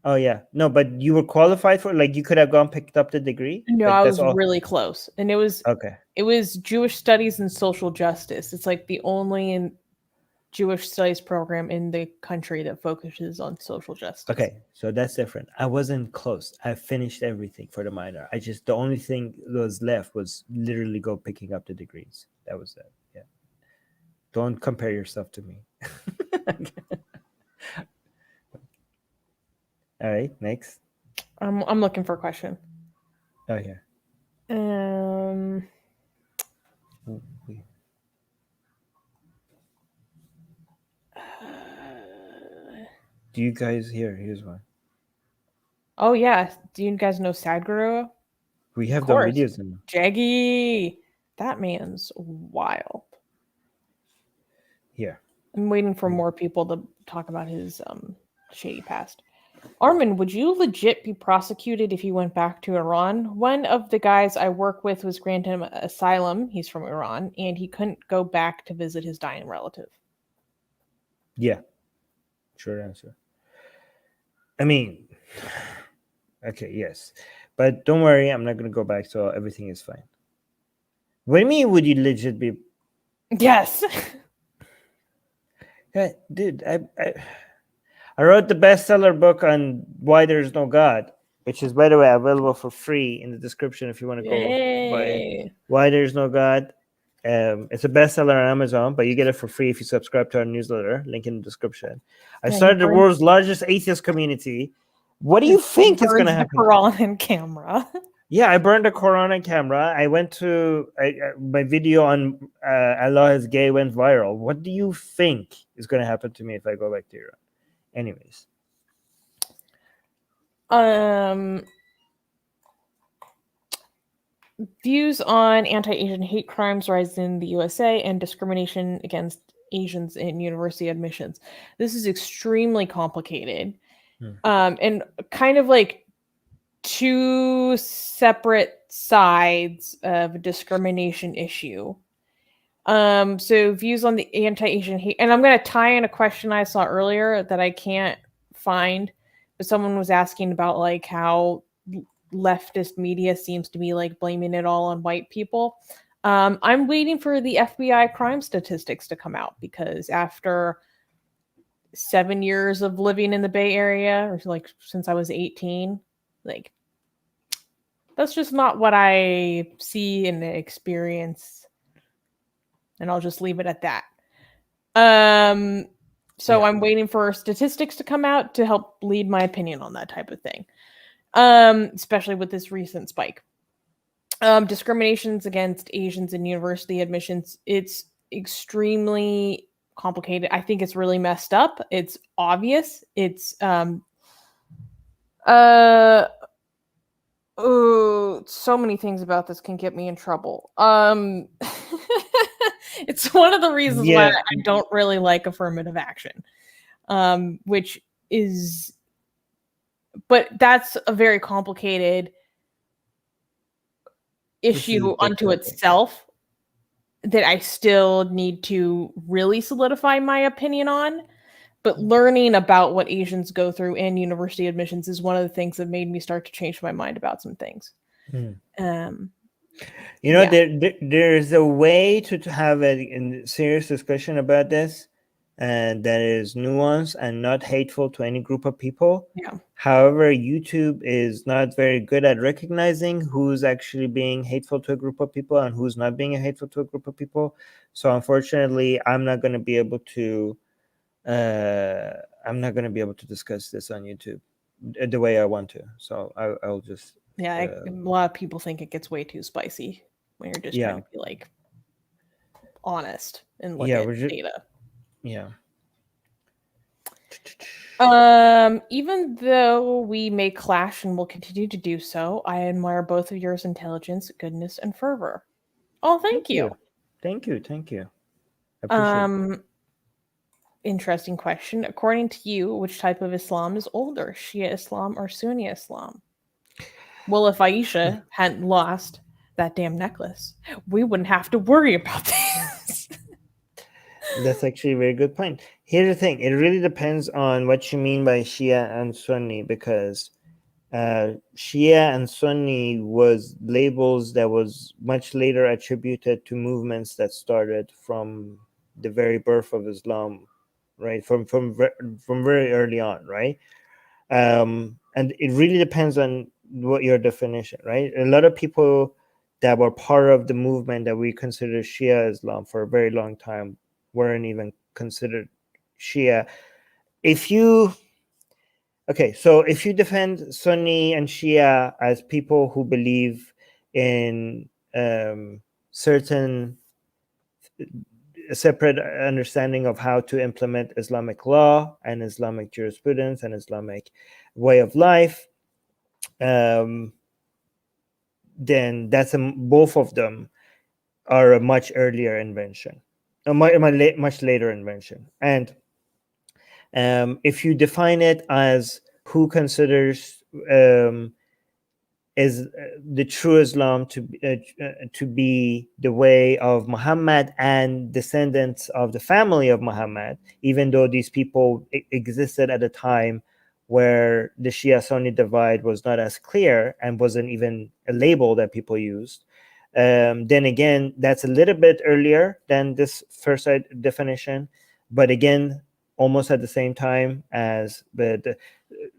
Speaker 1: Oh yeah, no, but you were qualified for, you could have gone picked up the degree.
Speaker 2: No, I was really close, and it was
Speaker 1: okay.
Speaker 2: It was Jewish studies and social justice. It's like the only Jewish studies program in the country that focuses on social justice.
Speaker 1: Okay, so that's different. I wasn't close. I finished everything for the minor. The only thing that was left was literally go picking up the degrees. That was it. Yeah. Don't compare yourself to me. All right, next.
Speaker 2: I'm looking for a question.
Speaker 1: Oh yeah. Do you guys here's one.
Speaker 2: Oh yeah. Do you guys know Sadhguru?
Speaker 1: We have the videos in them.
Speaker 2: Jaggy. That man's wild.
Speaker 1: Yeah.
Speaker 2: I'm waiting for more people to talk about his shady past. Armin, would you legit be prosecuted if you went back to Iran? One of the guys I work with was granted asylum. He's from Iran, and he couldn't go back to visit his dying relative.
Speaker 1: Yeah. Short answer. I mean, okay, yes. But don't worry, I'm not going to go back, so everything is fine. What do you mean, would you legit be?
Speaker 2: Yes.
Speaker 1: Yeah, dude, I wrote the bestseller book on why there's no God, which is, by the way, available for free in the description if you want to go buy it.
Speaker 2: Yay.
Speaker 1: Why There's No God. It's a bestseller on Amazon, but you get it for free if you subscribe to our newsletter. Link in the description. I
Speaker 2: Yeah, he
Speaker 1: started the
Speaker 2: burned,
Speaker 1: world's largest atheist community. What do
Speaker 2: he
Speaker 1: you think is going
Speaker 2: burns
Speaker 1: to
Speaker 2: the
Speaker 1: happen?
Speaker 2: Quran in camera.
Speaker 1: Yeah, I burned a Quran on camera. I went to my video on Allah is gay went viral. What do you think is going to happen to me if I go back to Iran? Anyways.
Speaker 2: Views on anti-Asian hate crimes rise in the USA and discrimination against Asians in university admissions. This is extremely complicated. And kind of like two separate sides of a discrimination issue. So views on the anti-Asian hate, and I'm going to tie in a question I saw earlier that I can't find, but someone was asking about like how leftist media seems to be like blaming it all on white people. I'm waiting for the FBI crime statistics to come out because after 7 years of living in the Bay Area, or like since I was 18, like that's just not what I see and experience. And I'll just leave it at that. So I'm waiting for statistics to come out to help lead my opinion on that type of thing. Especially with this recent spike. Discriminations against Asians in university admissions, it's extremely complicated. I think it's really messed up. It's obvious. It's so many things about this can get me in trouble. It's one of the reasons why I don't really like affirmative action. Which is, but that's a very complicated issue unto itself that I still need to really solidify my opinion on. But learning about what Asians go through in university admissions is one of the things that made me start to change my mind about some things.
Speaker 1: There's a way to have a serious discussion about this, and that is nuanced and not hateful to any group of people.
Speaker 2: Yeah.
Speaker 1: However, YouTube is not very good at recognizing who's actually being hateful to a group of people and who's not being hateful to a group of people. So unfortunately, I'm not going to be able to discuss this on YouTube the way I want to. So I'll just
Speaker 2: a lot of people think it gets way too spicy when you're just trying to be like honest and look at data. Even though we may clash and will continue to do so, I admire both of yours intelligence, goodness, and fervor. Oh, thank you.
Speaker 1: Thank you. I appreciate it.
Speaker 2: Interesting question. According to you, which type of Islam is older, Shia Islam or Sunni Islam? Well, if Aisha hadn't lost that damn necklace, we wouldn't have to worry about this.
Speaker 1: That's actually a very good point. Here's the thing. It really depends on what you mean by Shia and Sunni, because Shia and Sunni was labels that was much later attributed to movements that started from the very birth of Islam, right? From very early on, right? And it really depends on what your definition, right? A lot of people that were part of the movement that we consider Shia Islam for a very long time weren't even considered Shia. If you defend Sunni and Shia as people who believe in certain separate understanding of how to implement Islamic law and Islamic jurisprudence and Islamic way of life, then that's both of them are a much earlier invention, a much later invention. And if you define it as who considers is the true Islam to be the way of Muhammad and descendants of the family of Muhammad, even though these people existed at a time where the Shia Sunni divide was not as clear and wasn't even a label that people used. Then again, that's a little bit earlier than this first definition, but again, almost at the same time as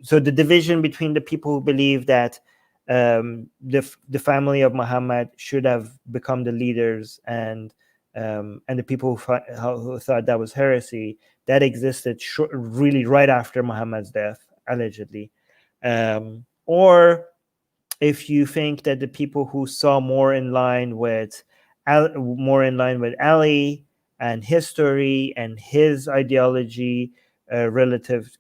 Speaker 1: so the division between the people who believe that the family of Muhammad should have become the leaders, and the people who thought that was heresy, that existed really right after Muhammad's death, allegedly. Or if you think that the people who saw more in line with Ali and history and his ideology relative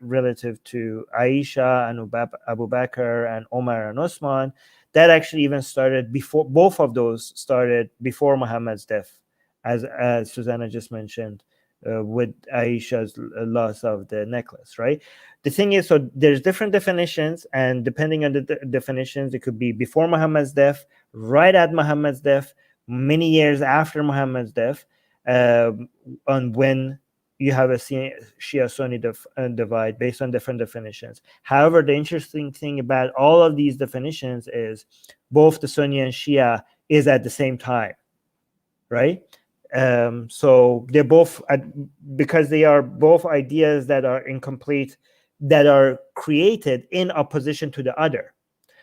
Speaker 1: relative to Aisha and Abu Bakr and Omar and Osman, that actually even started before, both of those started before Muhammad's death, as Susanna just mentioned, with Aisha's loss of the necklace, right? The thing is, so there's different definitions, and depending on the definitions, it could be before Muhammad's death, right at Muhammad's death, many years after Muhammad's death, on when you have a Shia Sunni divide based on different definitions. However, the interesting thing about all of these definitions is both the Sunni and Shia is at the same time, right? So they're both, because they are both ideas that are incomplete, that are created in opposition to the other.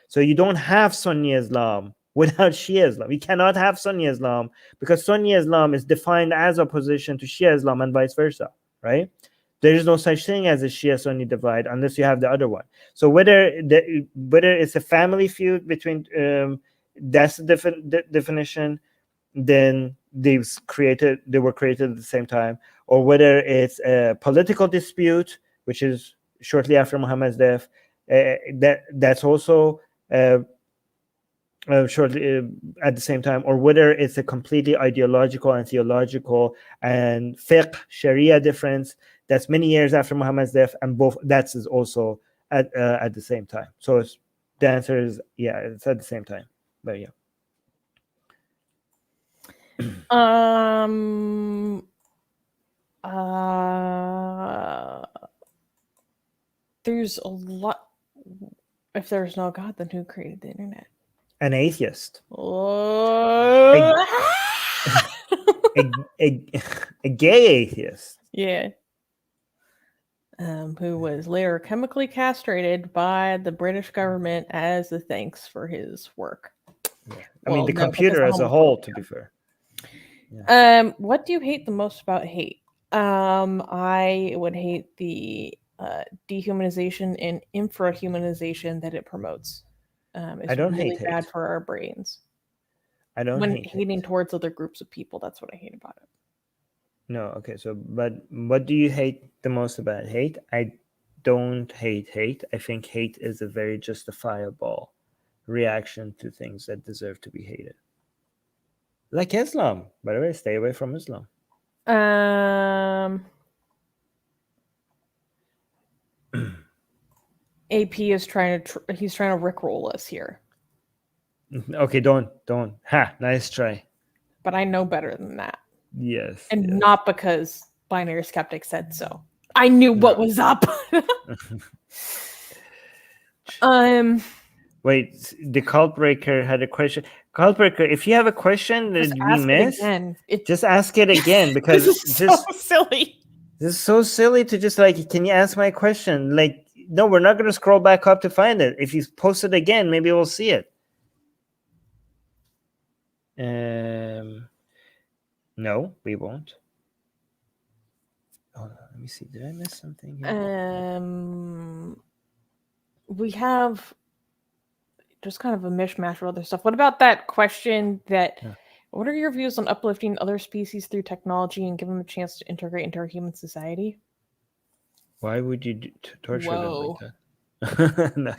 Speaker 1: So you don't have Sunni Islam without Shia Islam. You cannot have Sunni Islam because Sunni Islam is defined as opposition to Shia Islam and vice versa, right? There is no such thing as a Shia Sunni divide unless you have the other one. So whether it's a family feud between that's the definition, then they were created at the same time, or whether it's a political dispute, which is shortly after Muhammad's death, that's also shortly at the same time, or whether it's a completely ideological and theological and fiqh Sharia difference that's many years after Muhammad's death, and both that's is also at the same time. So the answer is yeah, it's at the same time. But yeah.
Speaker 2: There's a lot. If there's no God, then who created the internet?
Speaker 1: An atheist.
Speaker 2: Oh.
Speaker 1: a gay atheist.
Speaker 2: Yeah. Who was later chemically castrated by the British government as a thanks for his work.
Speaker 1: Yeah. I mean, the computer as a whole, to be fair.
Speaker 2: Yeah. What do you hate the most about hate? I would hate the dehumanization and infrahumanization that it promotes. It's
Speaker 1: I don't
Speaker 2: really
Speaker 1: hate
Speaker 2: bad
Speaker 1: hate.
Speaker 2: for our brains.
Speaker 1: I don't
Speaker 2: When
Speaker 1: hate
Speaker 2: hating
Speaker 1: hate.
Speaker 2: towards other groups of people, that's what I hate about it.
Speaker 1: No, okay. So, but what do you hate the most about hate? I don't hate hate. I think hate is a very justifiable reaction to things that deserve to be hated. Like Islam. By the way, stay away from Islam.
Speaker 2: AP is trying to he's trying to rickroll us here.
Speaker 1: Okay, don't. Ha, nice try.
Speaker 2: But I know better than that.
Speaker 1: Yes.
Speaker 2: And
Speaker 1: yes.
Speaker 2: not because Binary Skeptic said so. I knew what was up.
Speaker 1: Wait, the Cult Breaker had a question. Cult Breaker, if you have a question that we missed, just ask it again, because
Speaker 2: this is so silly.
Speaker 1: This is so silly to just like, can you ask my question? Like, no, we're not going to scroll back up to find it. If you post it again, maybe we'll see it. No, we won't. Hold on, let me see. Did I miss something here?
Speaker 2: We have just kind of a mishmash of other stuff. What about that question that, what are your views on uplifting other species through technology and giving them a chance to integrate into our human society?
Speaker 1: Why would you torture them like that?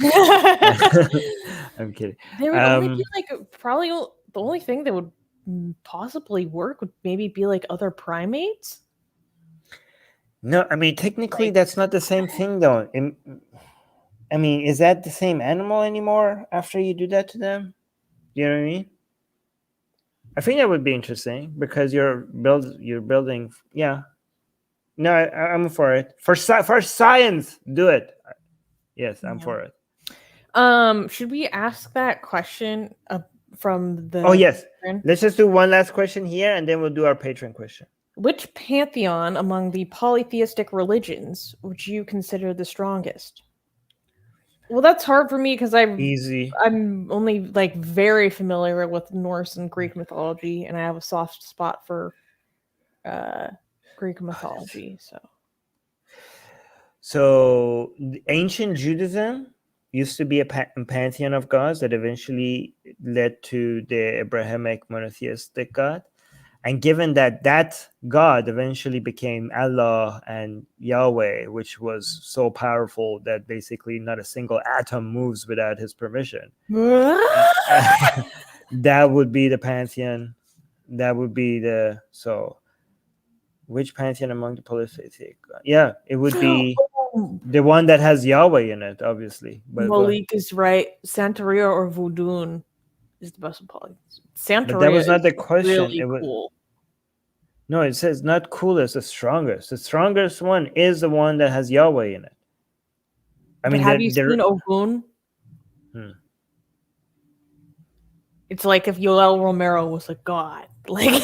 Speaker 1: I'm kidding.
Speaker 2: There would only be like probably the only thing that would possibly work would maybe be like other primates.
Speaker 1: No, I mean technically
Speaker 2: Like,
Speaker 1: that's not the same thing though. I mean, is that the same animal anymore after you do that to them? You know what I mean? I think that would be interesting because you're building. Yeah. No, I'm for it. For science, do it. Yes, I'm
Speaker 2: yeah.
Speaker 1: for it.
Speaker 2: Should we ask that question from
Speaker 1: Oh
Speaker 2: the
Speaker 1: yes.
Speaker 2: patron?
Speaker 1: Let's just do one last question here, and then we'll do our patron question.
Speaker 2: Which pantheon among the polytheistic religions would you consider the strongest? Well, that's hard for me because
Speaker 1: Easy.
Speaker 2: I'm only like very familiar with Norse and Greek mythology, and I have a soft spot for uh, Greek mythology.
Speaker 1: So ancient Judaism used to be a pantheon of gods that eventually led to the Abrahamic monotheistic God. And given that that God eventually became Allah and Yahweh, which was so powerful that basically not a single atom moves without his permission, that would be the pantheon. That would be the which pantheon among the polytheistic? Yeah, it would be the one that has Yahweh in it, obviously. But go ahead.
Speaker 2: Malik is right. Santeria or Voodoo is the best of poly.
Speaker 1: But that
Speaker 2: Santeria
Speaker 1: was not
Speaker 2: is
Speaker 1: the question.
Speaker 2: really
Speaker 1: It was
Speaker 2: cool.
Speaker 1: no. It says not coolest, the strongest. The strongest one is the one that has Yahweh in it. I
Speaker 2: But
Speaker 1: mean,
Speaker 2: have you seen Ogun?
Speaker 1: Hmm.
Speaker 2: It's like if Yoel Romero was a god. Like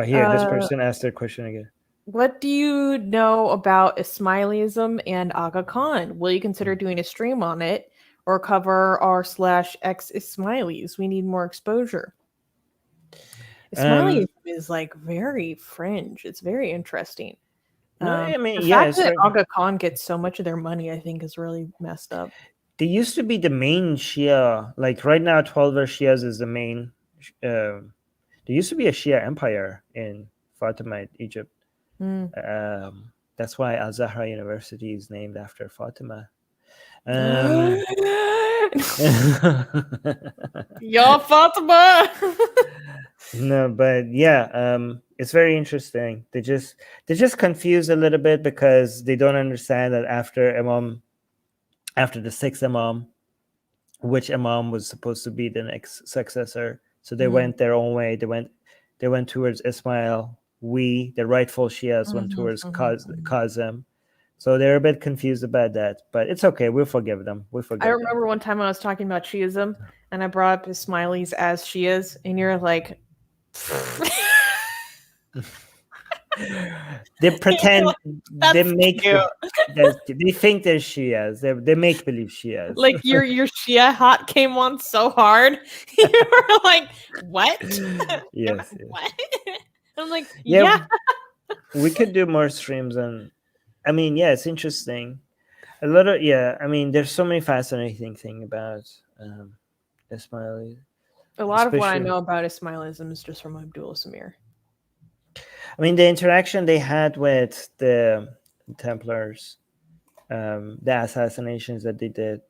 Speaker 1: Here, this person asked their question again.
Speaker 2: what do you know about Ismailism and Aga Khan? Will you consider doing a stream on it or cover r/ex Ismailis? We need more exposure. Ismailism is like very fringe. It's very interesting.
Speaker 1: No, I mean,
Speaker 2: The
Speaker 1: yeah,
Speaker 2: fact that Aga Khan gets so much of their money, I think, is really messed up.
Speaker 1: They used to be the main Shia. Like right now, 12 Shias is the main. There used to be a Shia empire in Fatimite Egypt. That's why Al Zahra University is named after Fatima.
Speaker 2: Yo, Fatima.
Speaker 1: No, but yeah, it's very interesting. They just confused a little bit because they don't understand that after the sixth Imam, which Imam was supposed to be the next successor. So they went their own way. They went towards Ismail. The rightful Shias, went towards Kazim. So they're a bit confused about that, but it's okay. We'll forgive them.
Speaker 2: I remember one time I was talking about Shiism, and I brought up Ismailis as Shias, and you're like,
Speaker 1: they pretend they make
Speaker 2: cute.
Speaker 1: they think they're Shias. They make believe Shias.
Speaker 2: Like your Shia hat came on so hard. You were like, what?
Speaker 1: Yes.
Speaker 2: What? I'm like,
Speaker 1: yeah. We could do more streams on. I mean, yeah, it's interesting. A lot of I mean, there's so many fascinating things about Ismailis.
Speaker 2: A lot of what I know about Ismailism is just from Abdullah Samir.
Speaker 1: I mean, the interaction they had with the Templars, the assassinations that they did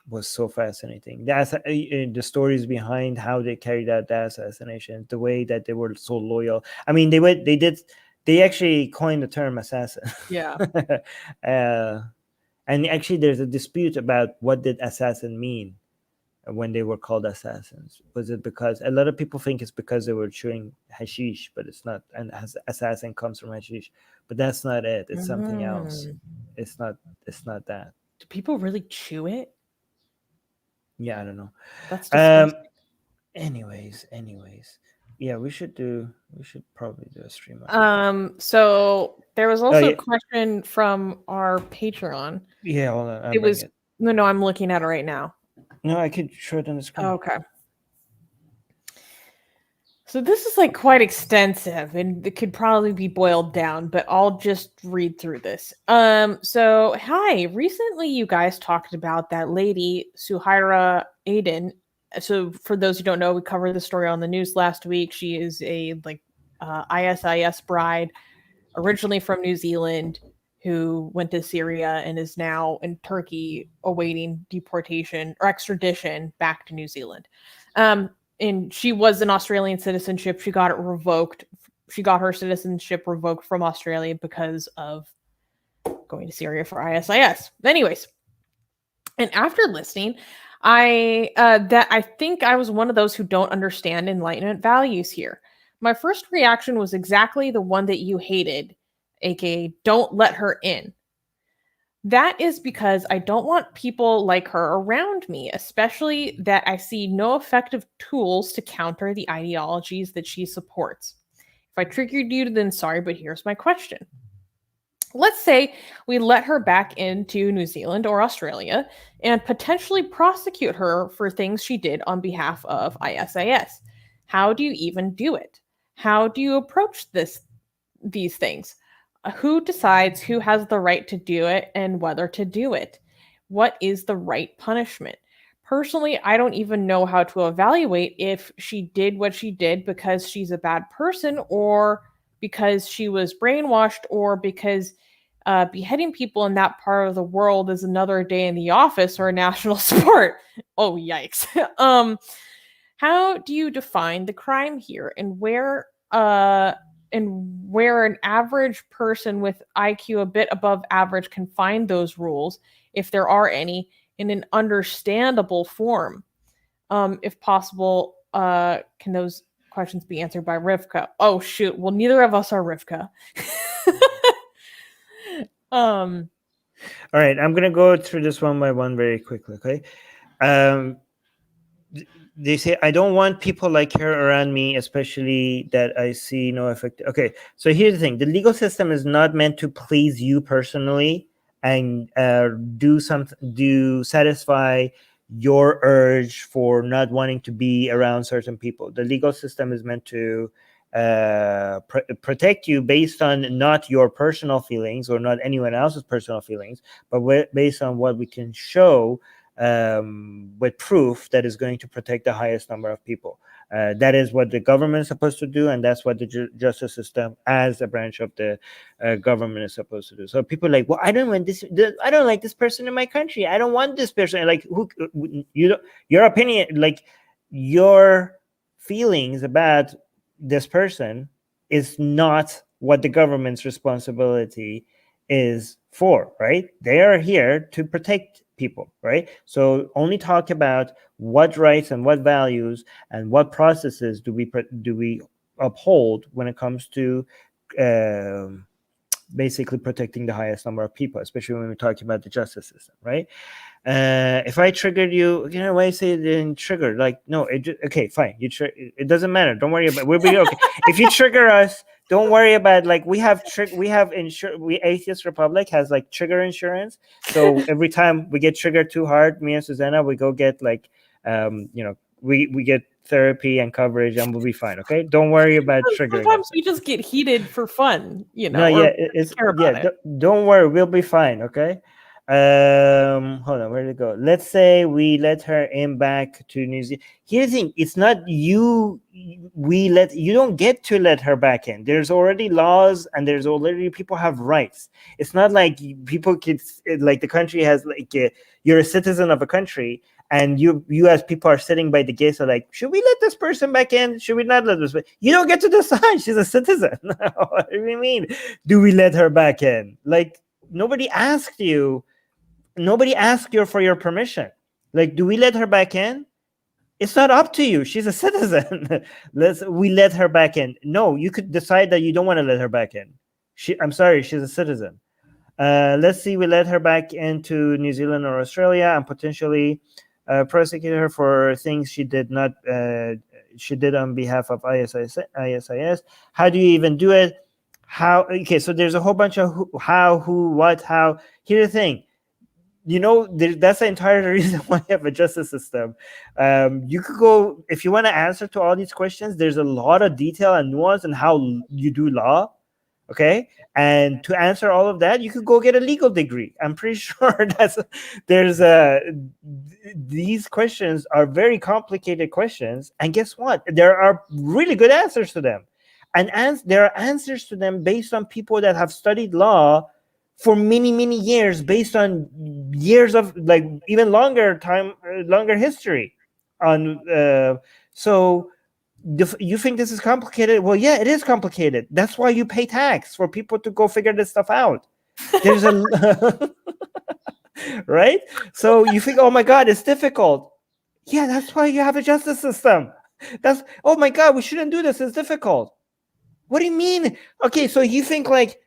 Speaker 1: was so fascinating. The stories behind how they carried out the assassination, the way that they were so loyal. I mean, they actually coined the term assassin.
Speaker 2: Yeah.
Speaker 1: And actually, there's a dispute about what did assassin mean when they were called assassins. Was it because a lot of people think it's because they were chewing hashish, but it's not. And assassin comes from hashish, but that's not it. It's something else. It's not that.
Speaker 2: Do people really chew it?
Speaker 1: Yeah, I don't know.
Speaker 2: That's disgusting.
Speaker 1: Anyways, yeah, we should probably do a stream.
Speaker 2: So there was also a question from our Patreon.
Speaker 1: Yeah, hold on.
Speaker 2: It was no, I'm looking at it right now.
Speaker 1: No, I could show it on the screen.
Speaker 2: Okay. So this is like quite extensive and it could probably be boiled down, but I'll just read through this. So hi, recently you guys talked about that lady, Suhaira Aden. So for those who don't know, we covered the story on the news last week. She is a ISIS bride, originally from New Zealand, who went to Syria and is now in Turkey awaiting deportation or extradition back to New Zealand. and she was an Australian citizenship. She got it revoked. She got her citizenship revoked from Australia because of going to Syria for ISIS. Anyways, and after listening, I think I was one of those who don't understand Enlightenment values here. My first reaction was exactly the one that you hated, aka don't let her in. That is because I don't want people like her around me, especially that I see no effective tools to counter the ideologies that she supports. If I triggered you, then sorry, but here's my question. Let's say we let her back into New Zealand or Australia and potentially prosecute her for things she did on behalf of ISIS. How do you even do it? How do you approach these things? Who decides who has the right to do it and whether to do it? What is the right punishment? Personally, I don't even know how to evaluate if she did what she did because she's a bad person or because she was brainwashed or because beheading people in that part of the world is another day in the office or a national sport. Oh, yikes. How do you define the crime here and where an average person with IQ a bit above average can find those rules, if there are any, in an understandable form? If possible, can those questions be answered by Rivka? Oh shoot, well neither of us are Rivka.
Speaker 1: All right, I'm gonna go through this one by one very quickly. Okay. They say I don't want people like her around me, especially that I see no effect. Okay, so here's the thing: the legal system is not meant to please you personally and do satisfy your urge for not wanting to be around certain people. The legal system is meant to protect you based on not your personal feelings or not anyone else's personal feelings, but based on what we can show with proof that is going to protect the highest number of people. That is what the government is supposed to do, and that's what the justice system, as a branch of the government, is supposed to do. So people are like, well, I don't want this. I don't like this person in my country. I don't want this person. Like, your opinion, like your feelings about this person, is not what the government's responsibility is for, right? They are here to protect people, right? So only talk about what rights and what values and what processes do we uphold when it comes to basically protecting the highest number of people, especially when we're talking about the justice system, right? If I triggered you, why you say it didn't trigger? Like, no, okay, fine. It doesn't matter. Don't worry about it. We'll be okay. If you trigger us, don't worry about, like, we have Atheist Republic has like trigger insurance. So every time we get triggered too hard, me and Susanna, we go get like we get therapy and coverage, and we'll be fine. Okay, don't worry about triggering.
Speaker 2: Sometimes we just get heated for fun,
Speaker 1: No, yeah, don't worry, we'll be fine. Okay. Hold on, where did it go? Let's say we let her in back to New Zealand. Here's the thing: it's not you. You don't get to let her back in. There's already laws, and there's already people have rights. It's not like people could, like, the country has, like, you're a citizen of a country, and you as people are sitting by the gates are like, should we let this person back in? Should we not let this? You don't get to decide. She's a citizen. What do you mean? Do we let her back in? Like, nobody asked you. Nobody asked you for your permission. Like, do we let her back in? It's not up to you. She's a citizen. We let her back in. No, you could decide that you don't want to let her back in. I'm sorry, she's a citizen. Let's see, we let her back into New Zealand or Australia and potentially prosecute her for things she did not. She did on behalf of ISIS. How do you even do it? How? Okay, so there's a whole bunch of how, who, what, how. Here's the thing. That's the entire reason why you have a justice system. You could go, if you want to answer to all these questions, there's a lot of detail and nuance in how you do law. Okay, and to answer all of that, you could go get a legal degree. I'm pretty sure these questions are very complicated questions, and guess what? There are really good answers to them, and there are answers to them based on people that have studied law for many, many years, based on years of, like, even longer history on So you think this is complicated? Well, yeah, it is complicated. That's why you pay tax, for people to go figure this stuff out. There's a right. So you think, oh my God, it's difficult. Yeah, that's why you have a justice system. That's, oh my God, we shouldn't do this. It's difficult. What do you mean? Okay, so you think like,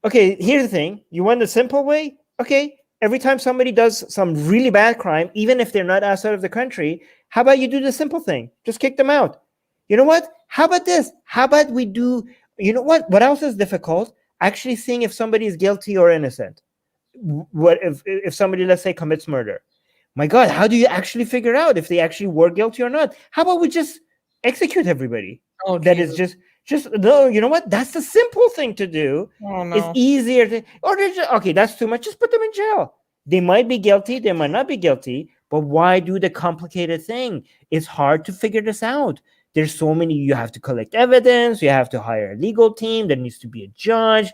Speaker 1: okay, here's the thing. You want the simple way? Okay, every time somebody does some really bad crime, even if they're not outside of the country, how about you do the simple thing? Just kick them out. You know what? How about this? How about we do, you know what else is difficult? Actually seeing if somebody is guilty or innocent. What if somebody, let's say, commits murder? My God, how do you actually figure out if they actually were guilty or not? How about we just execute everybody?
Speaker 2: Oh,
Speaker 1: That is
Speaker 2: Jesus.
Speaker 1: just no. You know what? That's the simple thing to do.
Speaker 2: Oh,
Speaker 1: It's
Speaker 2: no.
Speaker 1: easier to, or okay, that's too much. Just put them in jail. They might be guilty, they might not be guilty, but why do the complicated thing? It's hard to figure this out. There's so many. You have to collect evidence. You have to hire a legal team. There needs to be a judge,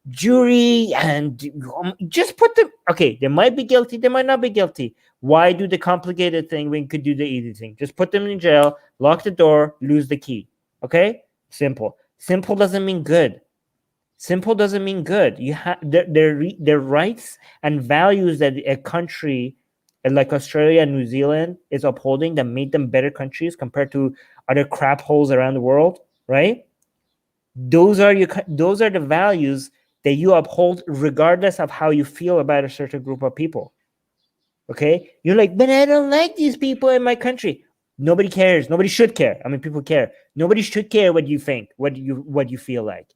Speaker 1: jury, and just put them. Okay, they might be guilty. They might not be guilty. Why do the complicated thing when you could do the easy thing? Just put them in jail, lock the door, lose the key. Okay, simple. Simple doesn't mean good. Simple doesn't mean good. You have their rights and values that a country like Australia and New Zealand is upholding that made them better countries compared to other crap holes around the world, right? Those are the values that you uphold regardless of how you feel about a certain group of people. Okay? You're like, but I don't like these people in my country. Nobody cares. Nobody should care. I mean, people care. Nobody should care what you think, what you feel like.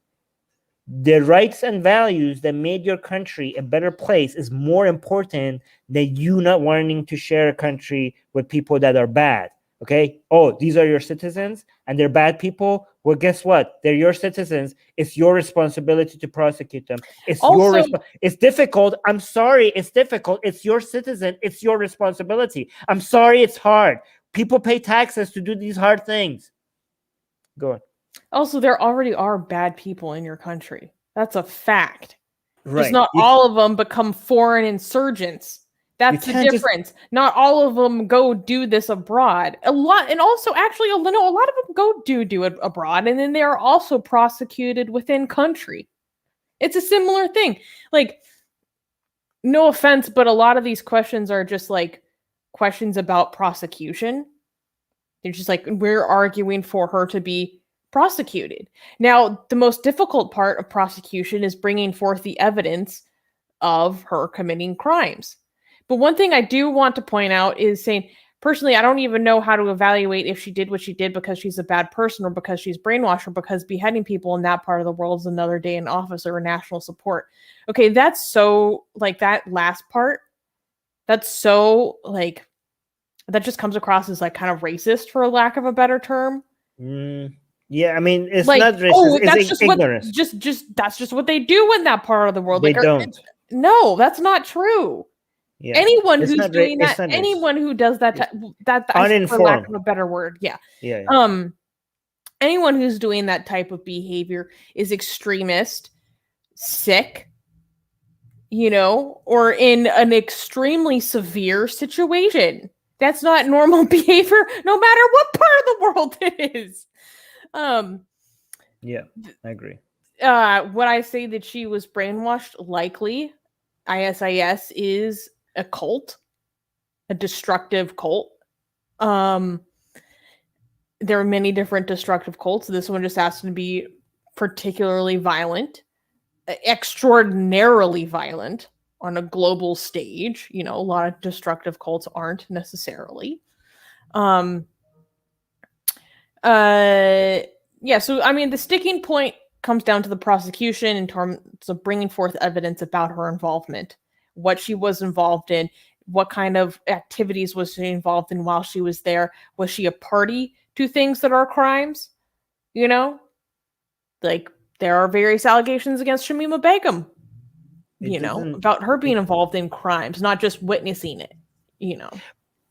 Speaker 1: The rights and values that made your country a better place is more important than you not wanting to share a country with people that are bad. Okay? Oh, these are your citizens and they're bad people. Well, guess what? They're your citizens. It's your responsibility to prosecute them. It's
Speaker 2: Also,
Speaker 1: it's difficult. I'm sorry, it's difficult. It's your citizen. It's your responsibility. I'm sorry, it's hard. People pay taxes to do these hard things. Go on.
Speaker 2: there already are bad people in your country. That's a fact. Just
Speaker 1: Right.
Speaker 2: not all of them become foreign insurgents. That's the
Speaker 1: can't just-
Speaker 2: difference. Not all of them go do this abroad. A lot, and also actually, a lot of them go do it abroad, and then they are also prosecuted within country. It's a similar thing. Like, no offense, but a lot of these questions are just like questions about prosecution. They're just like, we're arguing for her to be prosecuted. Now, the most difficult part of prosecution is bringing forth the evidence of her committing crimes. But one thing I do want to point out is saying, personally, I don't even know how to evaluate if she did what she did because she's a bad person or because she's brainwashed or because beheading people in that part of the world is another day in office or national support. Okay, that's so, like, that last part, that's so, like, that just comes across as, like, kind of racist, for lack of a better term.
Speaker 1: Yeah, I mean, it's
Speaker 2: Like,
Speaker 1: not racist.
Speaker 2: oh,
Speaker 1: It's
Speaker 2: that's just
Speaker 1: ignorance.
Speaker 2: what, just that's just what they do in that part of the world.
Speaker 1: They
Speaker 2: Like,
Speaker 1: don't.
Speaker 2: no, that's not true.
Speaker 1: Yeah.
Speaker 2: Anyone
Speaker 1: It's
Speaker 2: who's
Speaker 1: not
Speaker 2: doing that,
Speaker 1: it's not
Speaker 2: anyone who does that, that for lack
Speaker 1: uninformed.
Speaker 2: of a better word, yeah.
Speaker 1: Yeah.
Speaker 2: Anyone who's doing that type of behavior is extremist, sick, or in an extremely severe situation. That's not normal behavior, no matter what part of the world it is.
Speaker 1: Yeah, I agree.
Speaker 2: Would I say that she was brainwashed? Likely. ISIS is a cult, a destructive cult. There are many different destructive cults. This one just happens to be particularly violent, extraordinarily violent on a global stage. A lot of destructive cults aren't necessarily. Yeah, so I mean, the sticking point comes down to the prosecution in terms of bringing forth evidence about her involvement, what she was involved in, what kind of activities was she involved in while she was there. Was she a party to things that are crimes? Like, there are various allegations against Shamima Begum, about her being involved in crimes, not just witnessing it,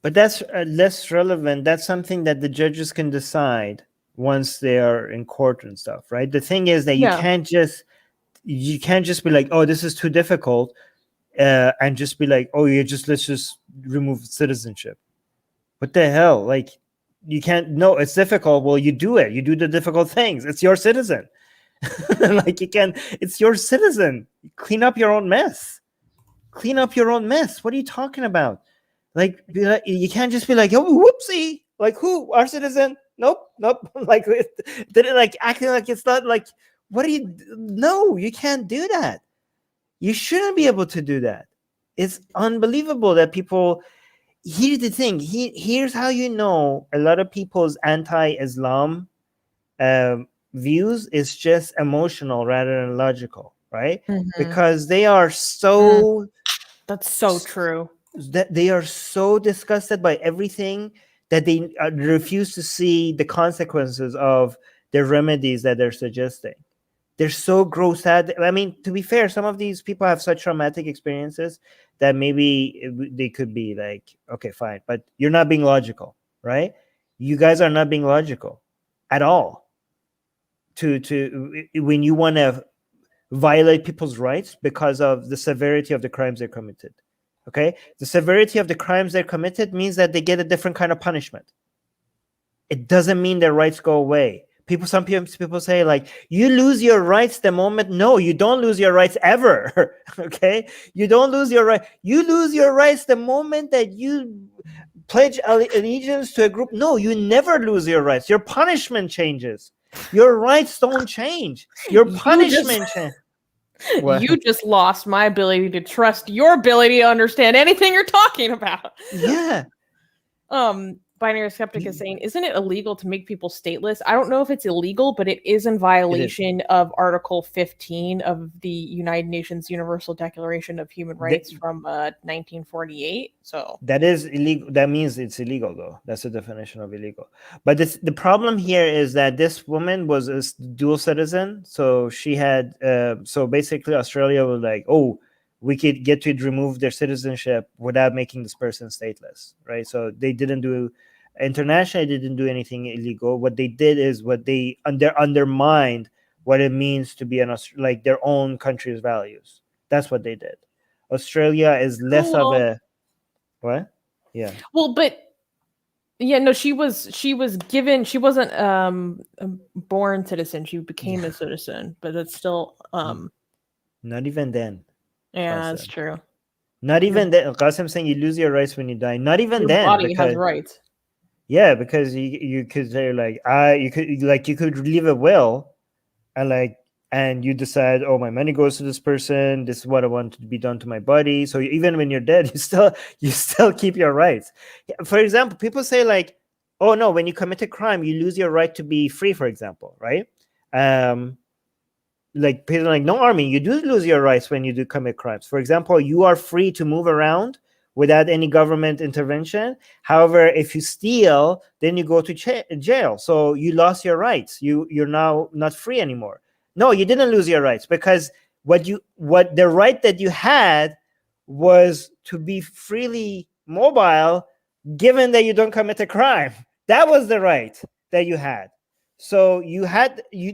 Speaker 1: But that's less relevant. That's something that the judges can decide once they are in court and stuff, right? The thing is that you can't just be like, oh, this is too difficult, and just be like, oh, let's just remove citizenship. What the hell? Like, you can't. No, it's difficult. Well, you do it. You do the difficult things. It's your citizen. Like you can. It's your citizen. Clean up your own mess. Clean up your own mess. What are you talking about? Like, you can't just be like, oh, whoopsie. Like, who? Our citizen? Nope. Like, did it like acting like it's not like. What do you? No, you can't do that. You shouldn't be able to do that. It's unbelievable that people. Here's the thing. Here's how you know a lot of people's anti-Islam views is just emotional rather than logical, right? Because they are so.
Speaker 2: That's so true.
Speaker 1: That they are so disgusted by everything that they refuse to see the consequences of the remedies that they're suggesting. They're so gross out. I mean, to be fair, some of these people have such traumatic experiences that maybe they could be like, okay, fine, but you're not being logical, right? You guys are not being logical at all. To when you want to violate people's rights because of the severity of the crimes they committed. Okay, the severity of the crimes they committed means that they get a different kind of punishment. It doesn't mean their rights go away. Some people say like, you lose your rights the moment. No, you don't lose your rights ever. Okay, you don't lose your right. You lose your rights the moment that you pledge allegiance to a group. No, you never lose your rights. Your punishment changes. Your rights don't change. Your punishment changes.
Speaker 2: You just lost my ability to trust your ability to understand anything you're talking about.
Speaker 1: Yeah.
Speaker 2: Binary Skeptic is saying, isn't it illegal to make people stateless? I don't know if it's illegal, but it is in violation of Article 15 of the United Nations Universal Declaration of Human Rights from 1948. So
Speaker 1: that is illegal. That means it's illegal, though. That's the definition of illegal. But the problem here is that this woman was a dual citizen. So she had, so basically Australia was like, oh, we could get to remove their citizenship without making this person stateless, right? So they didn't do, internationally, they didn't do anything illegal. What they did is they undermined what it means to be like their own country's values. That's what they did. Australia is less of a, what? Yeah.
Speaker 2: Well, but yeah, no, she was given, she wasn't a born citizen. She became a citizen, but it's still
Speaker 1: not even then.
Speaker 2: Yeah, that's true.
Speaker 1: Not even then. Qasim saying you lose your rights when you die. Not even then.
Speaker 2: Your body has rights.
Speaker 1: Yeah, because you could say like you could leave a will, and you decide, oh, my money goes to this person. This is what I want to be done to my body. So even when you're dead, you still keep your rights. For example, people say like, oh no, when you commit a crime, you lose your right to be free. For example, right? Like people are like, no, Armin, you do lose your rights when you do commit crimes. For example, you are free to move around without any government intervention. However, if you steal, then you go to jail. So you lost your rights. You're now not free anymore. No, you didn't lose your rights, because what the right that you had was to be freely mobile, given that you don't commit a crime. That was the right that you had. So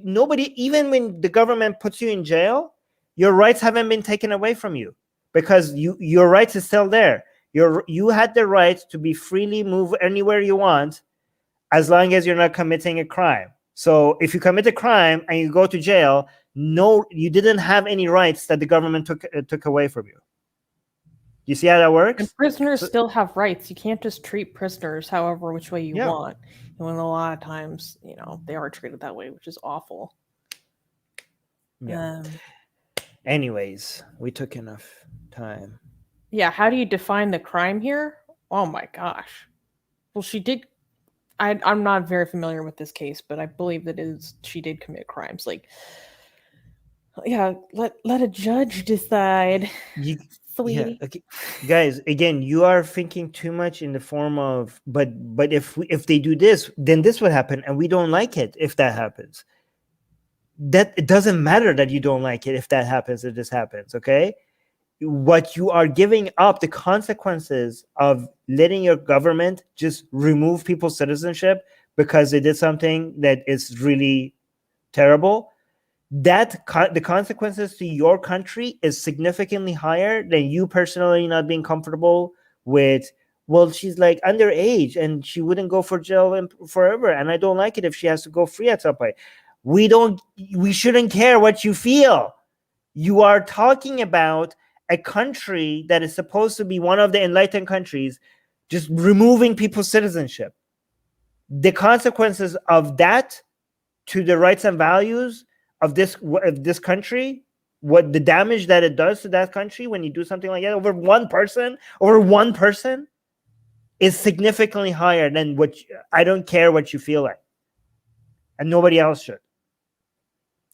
Speaker 1: nobody, even when the government puts you in jail, your rights haven't been taken away from you, because your rights is still there. You had the right to be freely move anywhere you want, as long as you're not committing a crime. So if you commit a crime and you go to jail, no, you didn't have any rights that the government took away from you. You see how that works?
Speaker 2: And prisoners still have rights. You can't just treat prisoners however which way you want. And a lot of times, they are treated that way, which is awful.
Speaker 1: Yeah. Anyways, we took enough time.
Speaker 2: Yeah, how do you define the crime here? Oh my gosh. Well, she did. I'm not very familiar with this case, but I believe that she did commit crimes. Like, yeah, let a judge decide. Sweetie.
Speaker 1: Yeah, okay. Guys, again, you are thinking too much in the form of, but if they do this, then this would happen, and we don't like it if that happens. That it doesn't matter that you don't like it if that happens, if this happens, okay? What you are giving up, the consequences of letting your government just remove people's citizenship because they did something that is really terrible, the consequences to your country is significantly higher than you personally not being comfortable with Well, she's like underage and she wouldn't go for jail forever. And I don't like it if she has to go free at some point. We shouldn't care what you feel. You are talking about a country that is supposed to be one of the enlightened countries, just removing people's citizenship. The consequences of that to the rights and values of this country, what the damage that it does to that country when you do something like that over one person, is significantly higher than what I don't care what you feel like, and nobody else should.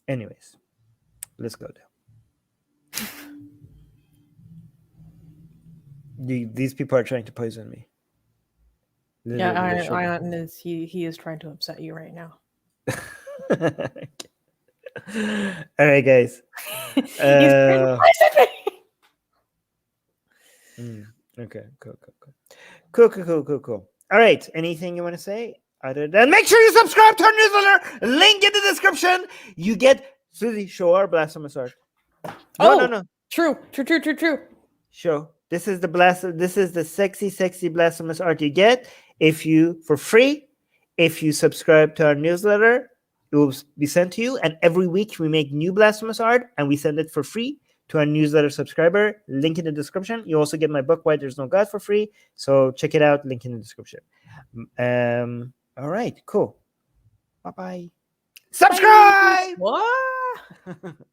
Speaker 1: Anyways, let's go down. These people are trying to poison me.
Speaker 2: Yeah, Ion is he is trying to upset you right now.
Speaker 1: All right, guys.
Speaker 2: He's trying to poison me.
Speaker 1: Okay, cool. All right, anything you want to say other than make sure you subscribe to our newsletter? Link in the description. You get Susie, show our blasphemous art. No.
Speaker 2: True.
Speaker 1: Show. This is the sexy blasphemous art you get for free. If you subscribe to our newsletter, it will be sent to you. And every week we make new blasphemous art and we send it for free to our newsletter subscriber. Link in the description. You also get my book, Why There's No God, for free. So check it out. Link in the description. All right, cool. Bye-bye. Subscribe!
Speaker 2: What?